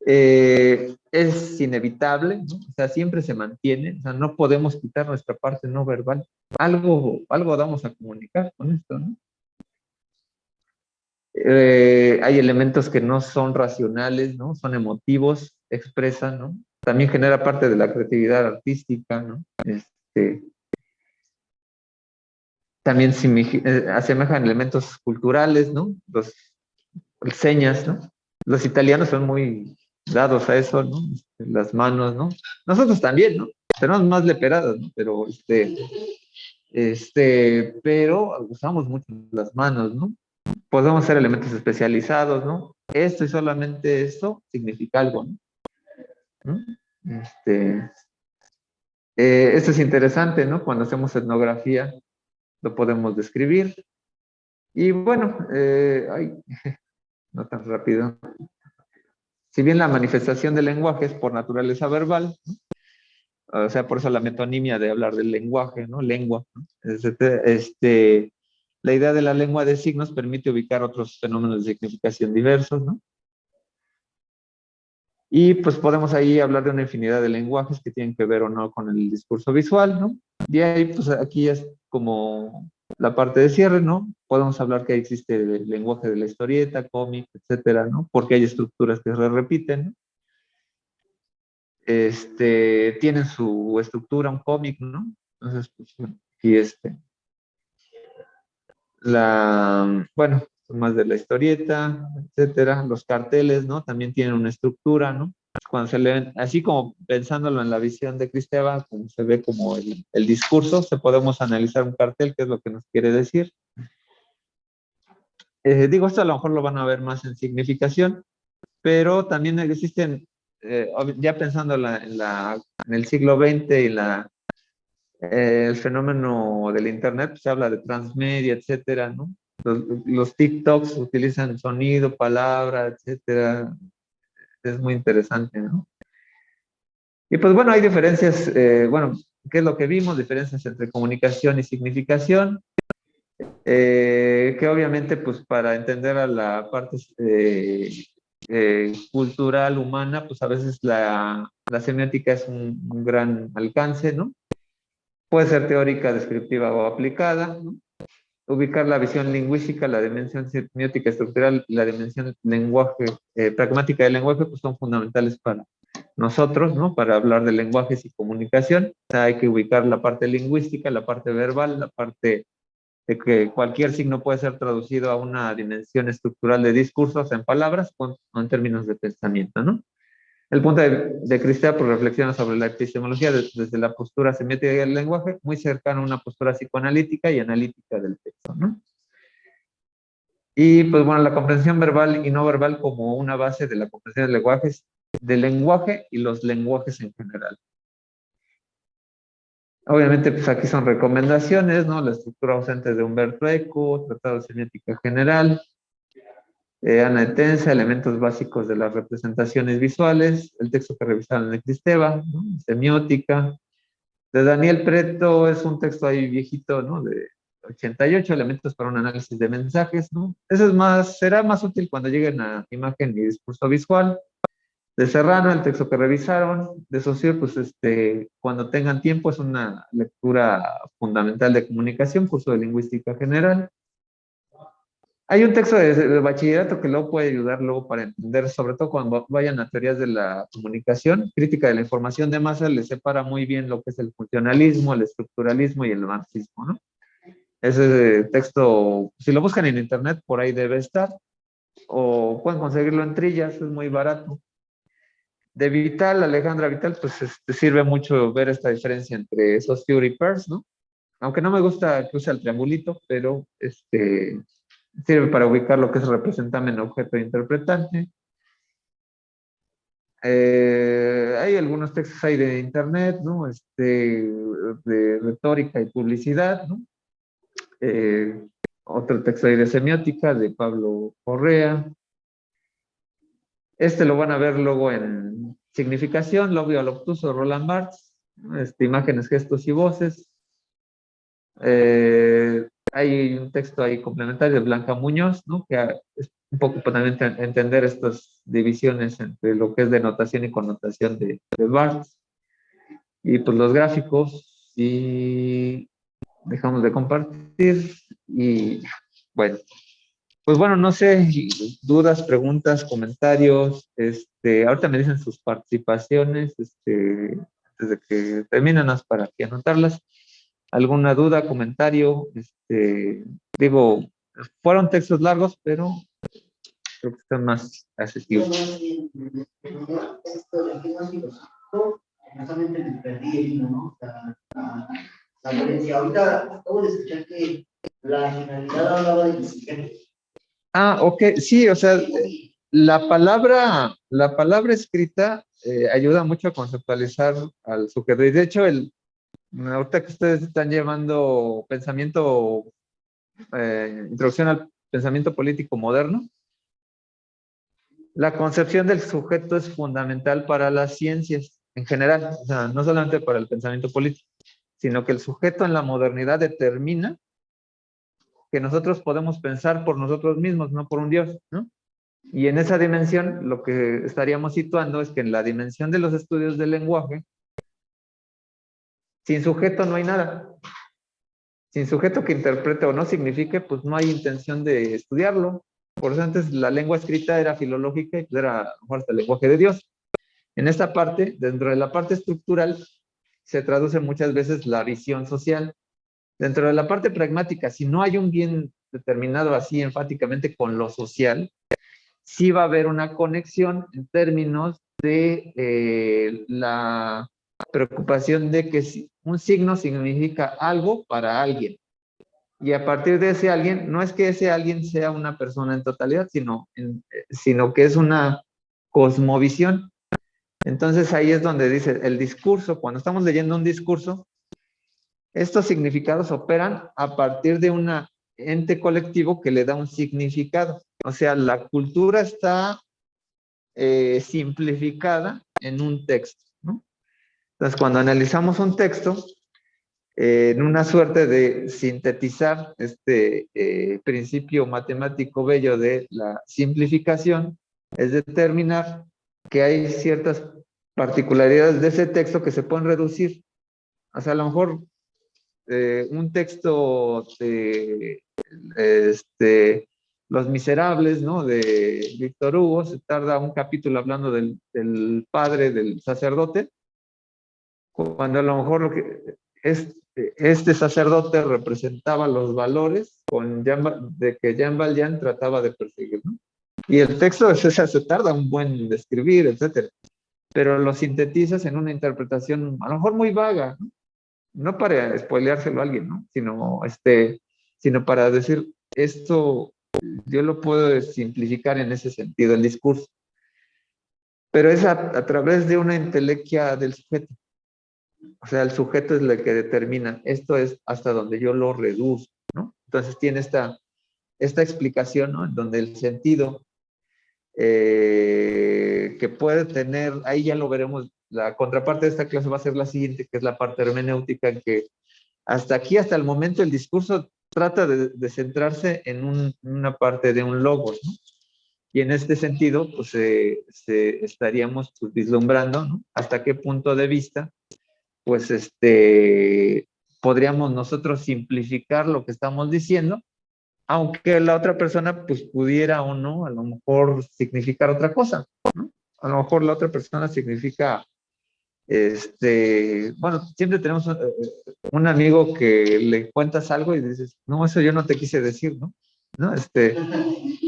Es inevitable, ¿no? O sea, siempre se mantiene, o sea, no podemos quitar nuestra parte no verbal. Algo vamos a comunicar con esto, ¿no? Hay elementos que no son racionales, ¿no? Son emotivos, expresan, ¿no? También genera parte de la creatividad artística, ¿no? También asemejan elementos culturales, ¿no? Señas, ¿no? Los italianos son muy dados a eso, ¿no? Las manos, ¿no? Nosotros también, ¿no? Tenemos más leperadas, ¿no? Pero usamos mucho las manos, ¿no? Podemos ser elementos especializados, ¿no? Esto y solamente esto significa algo, ¿no? Esto es interesante, ¿no? Cuando hacemos etnografía, lo podemos describir. Y bueno, no tan rápido. Si bien la manifestación del lenguaje es por naturaleza verbal, ¿no? O sea, por eso la metonimia de hablar del lenguaje, ¿no? Lengua, ¿no? La idea de la lengua de signos permite ubicar otros fenómenos de significación diversos, ¿no? Y pues podemos ahí hablar de una infinidad de lenguajes que tienen que ver o no con el discurso visual, ¿no? Y ahí, pues aquí es como la parte de cierre, ¿no? Podemos hablar que existe el lenguaje de la historieta, cómic, etcétera, ¿no? Porque hay estructuras que se repiten, ¿no? Tienen su estructura, un cómic, ¿no? Entonces, pues, aquí bueno, más de la historieta, etcétera. Los carteles, ¿no? También tienen una estructura, ¿no? Cuando se leen, así como pensándolo en la visión de Cristeva, como se ve como el discurso, se podemos analizar un cartel, qué es lo que nos quiere decir. Digo, esto a lo mejor lo van a ver más en significación, pero también existen, ya pensando en el siglo XX y el fenómeno del Internet, pues se habla de transmedia, etcétera, ¿no? Los TikToks utilizan sonido, palabra, etcétera. Es muy interesante, ¿no? Y pues bueno, hay diferencias, bueno, ¿qué es lo que vimos? Diferencias entre comunicación y significación, que obviamente pues para entender a la parte cultural, humana, pues a veces la semiótica es un gran alcance, ¿no? Puede ser teórica, descriptiva o aplicada, ¿no? Ubicar la visión lingüística, la dimensión semiótica estructural y la dimensión lenguaje, pragmática del lenguaje, pues son fundamentales para nosotros, ¿no? Para hablar de lenguajes y comunicación. O sea, hay que ubicar la parte lingüística, la parte verbal, la parte de que cualquier signo puede ser traducido a una dimensión estructural de discursos en palabras o en términos de pensamiento, ¿no? El punto de Cristea pues, reflexiona sobre la epistemología desde la postura semiótica del lenguaje, muy cercana a una postura psicoanalítica y analítica del texto, ¿no? Y pues bueno, la comprensión verbal y no verbal como una base de la comprensión del lenguaje y los lenguajes en general. Obviamente, pues aquí son recomendaciones, ¿no? La estructura ausente de Humberto Eco, Tratado de Semiótica General, Ana de Tenza, elementos básicos de las representaciones visuales, el texto que revisaron de Cristeva, ¿no? Semiótica. De Daniel Preto es un texto ahí viejito, ¿no? 88, elementos para un análisis de mensajes, ¿no? Eso es más, será más útil cuando lleguen a imagen y discurso visual. De Serrano, el texto que revisaron. De Saussure, pues cuando tengan tiempo, es una lectura fundamental de comunicación, curso de lingüística general. Hay un texto de bachillerato que luego puede ayudar luego para entender, sobre todo cuando vayan a teorías de la comunicación, crítica de la información de masa, les separa muy bien lo que es el funcionalismo, el estructuralismo y el marxismo, ¿no? Ese texto, si lo buscan en internet, por ahí debe estar, o pueden conseguirlo en Trillas, es muy barato. De Vital, Alejandra Vital, pues sirve mucho ver esta diferencia entre Saussure y Peirce, ¿no? Aunque no me gusta que use el triangulito, pero sirve para ubicar lo que es representamen, objeto e interpretante. Hay algunos textos ahí de internet, ¿no? De retórica y publicidad, ¿no? Otro texto ahí de semiótica de Pablo Correa. Lo van a ver luego en significación, lo obvio al obtuso de Roland Barthes, ¿no? Imágenes, gestos y voces. Hay un texto ahí complementario de Blanca Muñoz, ¿no? Que es un poco también entender estas divisiones entre lo que es denotación y connotación de Barthes. Y pues los gráficos, y dejamos de compartir. Y bueno, pues bueno, no sé, dudas, preguntas, comentarios. Ahorita me dicen sus participaciones, antes de que terminen, para que anotarlas. ¿Alguna duda, comentario? Digo, fueron textos largos, pero creo que están más accesibles. Honestamente me perdí el hilo, ¿no? La violencia. Ahorita acabo de escuchar que la finalidad hablaba de los sujetos. Ok, sí, o sea, la palabra escrita ayuda mucho a conceptualizar al sujeto. Y de hecho, ahorita que ustedes están llevando introducción al pensamiento político moderno, la concepción del sujeto es fundamental para las ciencias en general, o sea, no solamente para el pensamiento político, sino que el sujeto en la modernidad determina que nosotros podemos pensar por nosotros mismos, no por un Dios, ¿no? Y en esa dimensión, lo que estaríamos situando es que en la dimensión de los estudios del lenguaje, sin sujeto no hay nada. Sin sujeto que interprete o no signifique, pues no hay intención de estudiarlo. Por eso antes la lengua escrita era filológica y pues era a lo mejor hasta el lenguaje de Dios. En esta parte, dentro de la parte estructural, se traduce muchas veces la visión social. Dentro de la parte pragmática, si no hay un bien determinado así enfáticamente con lo social, sí va a haber una conexión en términos de la preocupación de que un signo significa algo para alguien. Y a partir de ese alguien, no es que ese alguien sea una persona en totalidad, sino que es una cosmovisión. Entonces ahí es donde dice el discurso, cuando estamos leyendo un discurso, estos significados operan a partir de un ente colectivo que le da un significado. O sea, la cultura está simplificada en un texto, ¿no? Entonces, cuando analizamos un texto, en una suerte de sintetizar este principio matemático bello de la simplificación, es determinar que hay ciertas particularidades de ese texto que se pueden reducir. O sea, a lo mejor un texto de Los Miserables, ¿no? De Víctor Hugo, se tarda un capítulo hablando del padre del sacerdote, cuando a lo mejor lo que este sacerdote representaba los valores de que Jean Valjean trataba de perseguir, ¿no? Y el texto se tarda un buen de escribir, etcétera, pero lo sintetizas en una interpretación a lo mejor muy vaga, ¿no? No para spoileárselo a alguien, ¿no? Sino para decir, esto yo lo puedo simplificar en ese sentido, el discurso. Pero es a través de una entelequia del sujeto. O sea, el sujeto es el que determina, esto es hasta donde yo lo reduzco, ¿no? Entonces tiene esta explicación, ¿no? En donde el sentido que puede tener, ahí ya lo veremos, la contraparte de esta clase va a ser la siguiente, que es la parte hermenéutica, en que hasta aquí, hasta el momento, el discurso trata de centrarse en una parte de un logo, ¿no? Y en este sentido, pues estaríamos pues, vislumbrando, ¿no? Hasta qué punto de vista, pues podríamos nosotros simplificar lo que estamos diciendo, aunque la otra persona pues pudiera o no, a lo mejor significar otra cosa, ¿no? A lo mejor la otra persona significa, bueno, siempre tenemos un amigo que le cuentas algo y dices, no, eso yo no te quise decir, ¿no? ¿No?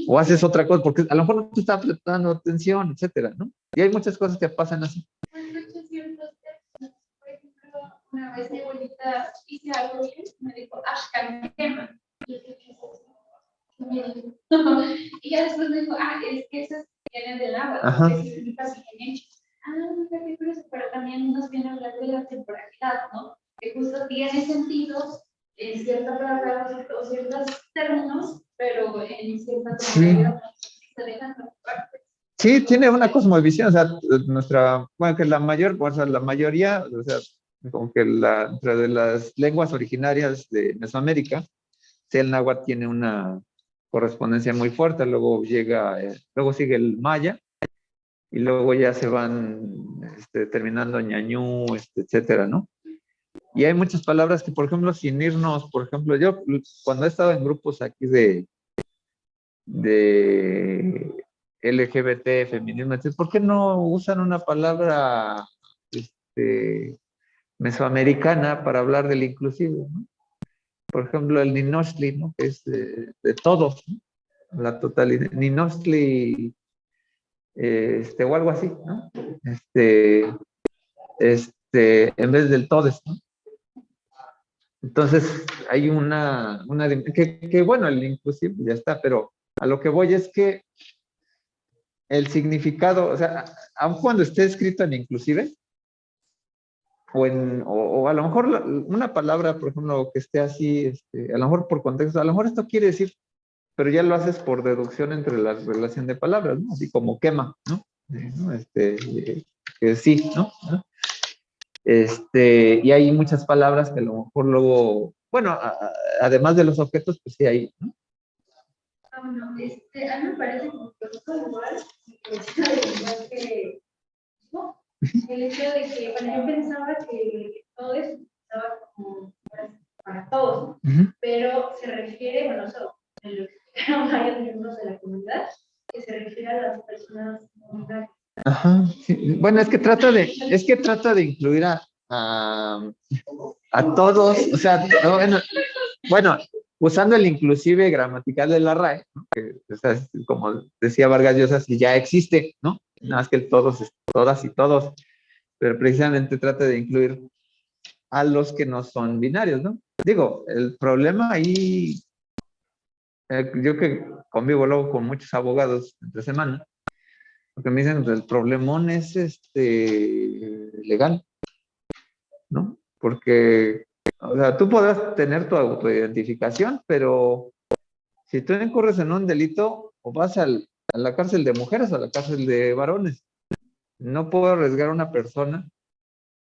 O haces otra cosa, porque a lo mejor no te está prestando atención, etcétera, ¿no? Y hay muchas cosas que pasan así. Hay muchos ciertos textos. Por ejemplo, una vez mi abuelita hice algo bien, me dijo, Ashkan quema. Y yo dije, ¿qué es eso? Y me dijo, y ya después me dijo, es que eso viene del agua, que significa así bien hecho. Mira qué curioso, pero también nos viene a hablar de la temporalidad, ¿no? Que justo tiene sentido en cierta palabra o ciertos términos, pero en cierta temporalidad se dejan las partes. Sí, tiene una cosmovisión, o sea, bueno, que la mayoría, o sea, como que entre de las lenguas originarias de Mesoamérica, el náhuatl tiene una correspondencia muy fuerte, luego luego sigue el maya, y luego ya se van terminando ñañú, etcétera, ¿no? Y hay muchas palabras que, por ejemplo, sin irnos, por ejemplo, yo cuando he estado en grupos aquí de LGBT, feminismo, etc., ¿por qué no usan una palabra mesoamericana para hablar del inclusivo, ¿no? Por ejemplo, el Ninochli, ¿no? Que es de todos, ¿no? La totalidad, Ninochli, o algo así, ¿no? En vez del todes, ¿no? Entonces, hay que bueno, el inclusivo ya está, pero a lo que voy es que el significado, o sea, aun cuando esté escrito en inclusive, o a lo mejor una palabra, por ejemplo, que esté así, a lo mejor por contexto, a lo mejor esto quiere decir, pero ya lo haces por deducción entre la relación de palabras, ¿no? Así como quema, ¿no? Que sí, ¿no? Y hay muchas palabras que a lo mejor luego, bueno, además de los objetos, pues sí hay, ¿no? Bueno, a mí me parece que igual, que ¿no? El hecho de que, bueno, yo pensaba que todo eso estaba como para todos, pero se refiere, bueno, eso, en lo que explicaron varios miembros de la comunidad, que se refiere a las personas comunitarias. Ajá, sí. Bueno, es que trata de incluir a todos, o sea, bueno, usando el inclusive gramatical de la RAE, ¿no? Que, o sea, como decía Vargas Llosa, si ya existe, ¿no? Nada más que el todos, todas y todos, pero precisamente trata de incluir a los que no son binarios, ¿no? Digo, el problema ahí, yo que convivo luego con muchos abogados entre semana, porque me dicen, el problemón es legal, ¿no? Porque, o sea, tú podrás tener tu autoidentificación, pero si tú incurres en un delito, o vas a la cárcel de mujeres o a la cárcel de varones. No puedo arriesgar a una persona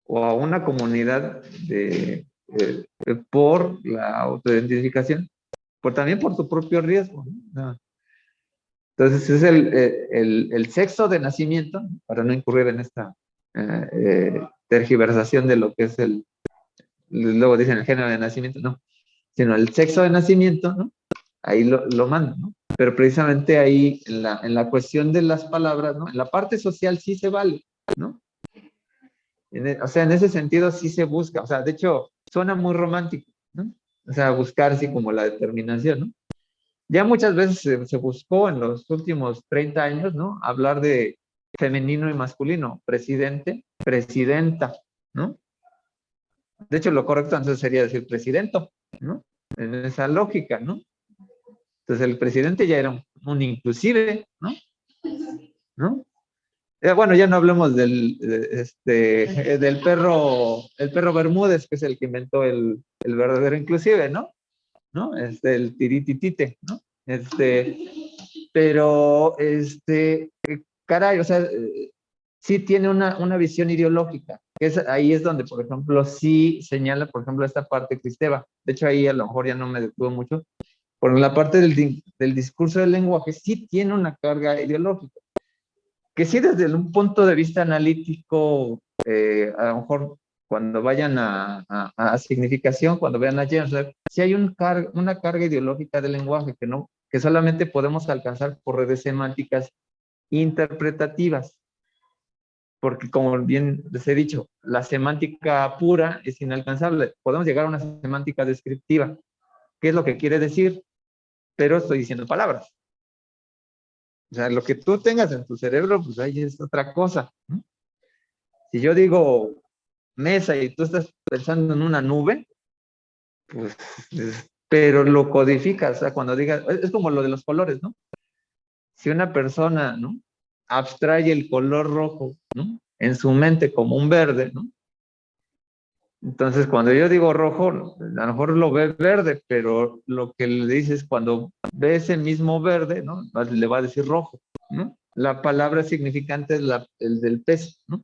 o a una comunidad por la autoidentificación, también por su propio riesgo, ¿no? Entonces es el sexo de nacimiento, para no incurrir en esta tergiversación de lo que es luego dicen el género de nacimiento, no, sino el sexo de nacimiento, ¿no? Ahí lo mando, ¿no? Pero precisamente ahí, en la cuestión de las palabras, ¿no? En la parte social sí se vale, ¿no? O sea, en ese sentido sí se busca, o sea, de hecho, suena muy romántico, ¿no? O sea, buscar así como la determinación, ¿no? Ya muchas veces se buscó en los últimos 30 años, ¿no? Hablar de femenino y masculino, presidente, presidenta, ¿no? De hecho, lo correcto entonces sería decir presidento, ¿no? En esa lógica, ¿no? Entonces el presidente ya era un inclusive, ¿no? ¿No? Bueno, ya no hablemos del perro, el perro Bermúdez, que es el que inventó el verdadero inclusive, ¿no? ¿No? El tirititite, ¿no? Pero, caray, o sea, sí tiene una visión ideológica, ahí es donde, por ejemplo, sí señala, por ejemplo, esta parte Cristeva. De hecho, ahí a lo mejor ya no me detuve mucho. Por la parte del discurso del lenguaje sí tiene una carga ideológica, que sí desde un punto de vista analítico, a lo mejor cuando vayan a significación, cuando vean a James Webb, sí hay una carga ideológica del lenguaje que solamente podemos alcanzar por redes semánticas interpretativas. Porque como bien les he dicho, la semántica pura es inalcanzable. Podemos llegar a una semántica descriptiva. ¿Qué es lo que quiere decir? Pero estoy diciendo palabras. O sea, lo que tú tengas en tu cerebro, pues ahí es otra cosa. Si yo digo mesa y tú estás pensando en una nube, pues, pero lo codificas. O sea, cuando digas, es como lo de los colores, ¿no? Si una persona, ¿no?, abstrae el color rojo, ¿no?, en su mente como un verde, ¿no? Entonces, cuando yo digo rojo, a lo mejor lo ve verde, pero lo que le dices cuando ve ese mismo verde, ¿no?, le va a decir rojo, ¿no? La palabra significante es el del peso, ¿no?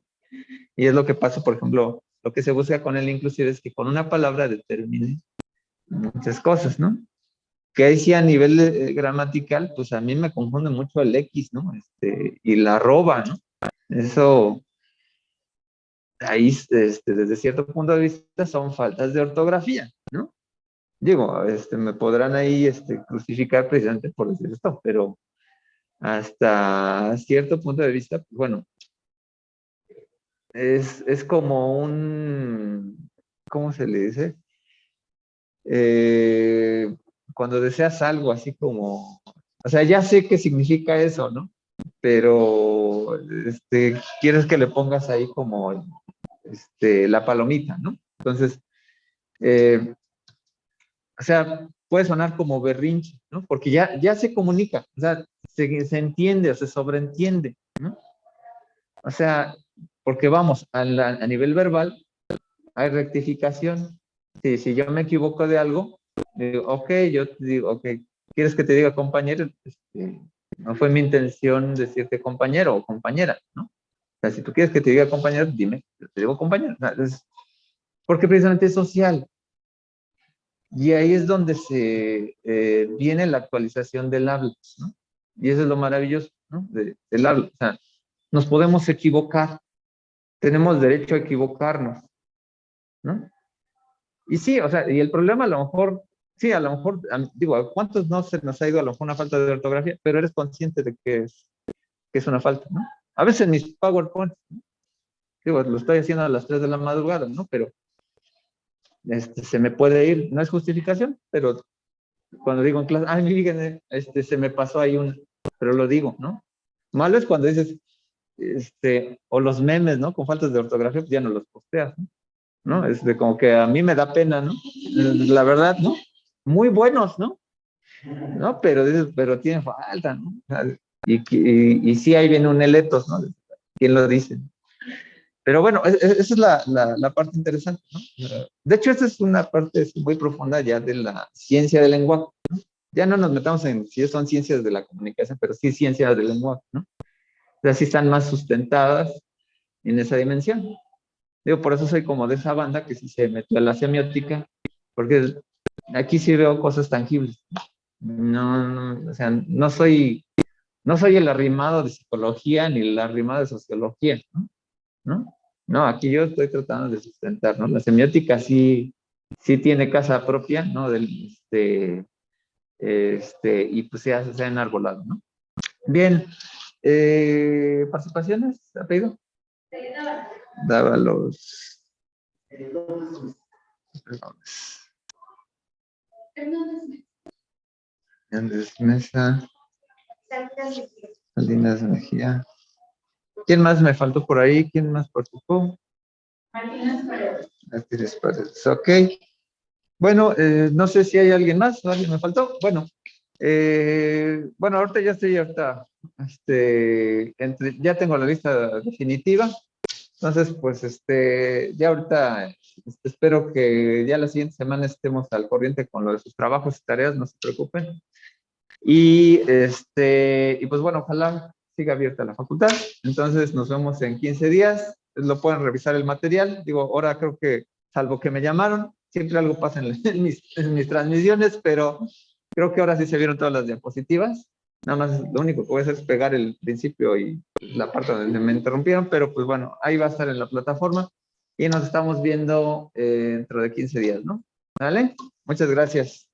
Y es lo que pasa, por ejemplo, lo que se busca con el inclusive es que con una palabra determine muchas cosas, ¿no? Que ahí sí a nivel gramatical, pues a mí me confunde mucho el X, ¿no? Y la arroba, ¿no? Eso, ahí, desde cierto punto de vista, son faltas de ortografía, ¿no? Digo, me podrán ahí crucificar precisamente por decir esto, pero hasta cierto punto de vista, pues bueno, es como ¿cómo se le dice? Cuando deseas algo así como, o sea, ya sé qué significa eso, ¿no? Pero quieres que le pongas ahí como la palomita, ¿no? Entonces, o sea, puede sonar como berrinche, ¿no? Porque ya se comunica, o sea, se entiende o se sobreentiende, ¿no? O sea, porque vamos, a nivel verbal hay rectificación. Si yo me equivoco de algo, digo, ok, yo te digo, ok, ¿quieres que te diga compañero? No fue mi intención decirte compañero o compañera, ¿no? O sea, si tú quieres que te diga compañero, dime, yo te digo compañero. O sea, porque precisamente es social. Y ahí es donde viene la actualización del habla, ¿no? Y eso es lo maravilloso, ¿no?, del habla. O sea, nos podemos equivocar, tenemos derecho a equivocarnos, ¿no? Y sí, o sea, y el problema a lo mejor, sí, a lo mejor, digo, ¿a cuántos no se nos ha ido a lo mejor una falta de ortografía? Pero eres consciente de que es una falta, ¿no? A veces mis PowerPoint, ¿no?, digo, lo estoy haciendo a las 3 de la madrugada, ¿no? Pero se me puede ir, no es justificación, pero cuando digo en clase, ay, miren, se me pasó ahí pero lo digo, ¿no? Malo es cuando dices, o los memes, ¿no?, con faltas de ortografía, pues ya no los posteas, ¿no? ¿No? Como que a mí me da pena, ¿no? La verdad, ¿no? Muy buenos, ¿no? ¿No? Pero tienen falta, ¿no? O sea, y sí, ahí viene un eletos, ¿no? ¿Quién lo dice? Pero bueno, esa es la parte interesante, ¿no? De hecho, esta es una parte muy profunda ya de la ciencia del lenguaje, ¿no? Ya no nos metamos en si son ciencias de la comunicación, pero sí ciencias del lenguaje, ¿no? O sea, sí están más sustentadas en esa dimensión. Digo, por eso soy como de esa banda que sí se metió a la semiótica, porque aquí sí veo cosas tangibles. No, o sea, no soy el arrimado de psicología ni el arrimado de sociología, ¿no? No, aquí yo estoy tratando de sustentar, ¿no? La semiótica sí tiene casa propia, ¿no? Y pues se ha enarbolado, ¿no? Bien, ¿participaciones? ¿Ha pedido? Dávalos. Hernández Mesa. Salinas Mejía. ¿Quién más me faltó por ahí? ¿Quién más participó? Martínez Paredes. Ok. Bueno, no sé si hay alguien más, ¿o alguien me faltó? Bueno, ahorita ya estoy, ya tengo la lista definitiva. Entonces, pues, ya ahorita espero que ya la siguiente semana estemos al corriente con lo de sus trabajos y tareas, no se preocupen. Y pues bueno, ojalá siga abierta la facultad. Entonces, nos vemos en 15 días. lo pueden revisar el material. Digo, ahora creo que, salvo que me llamaron, siempre algo pasa en mis transmisiones, pero creo que ahora sí se vieron todas las diapositivas. Nada más lo único que voy a hacer es pegar el principio y la parte donde me interrumpieron, pero pues bueno, ahí va a estar en la plataforma y nos estamos viendo dentro de 15 días, ¿no? ¿Vale? Muchas gracias.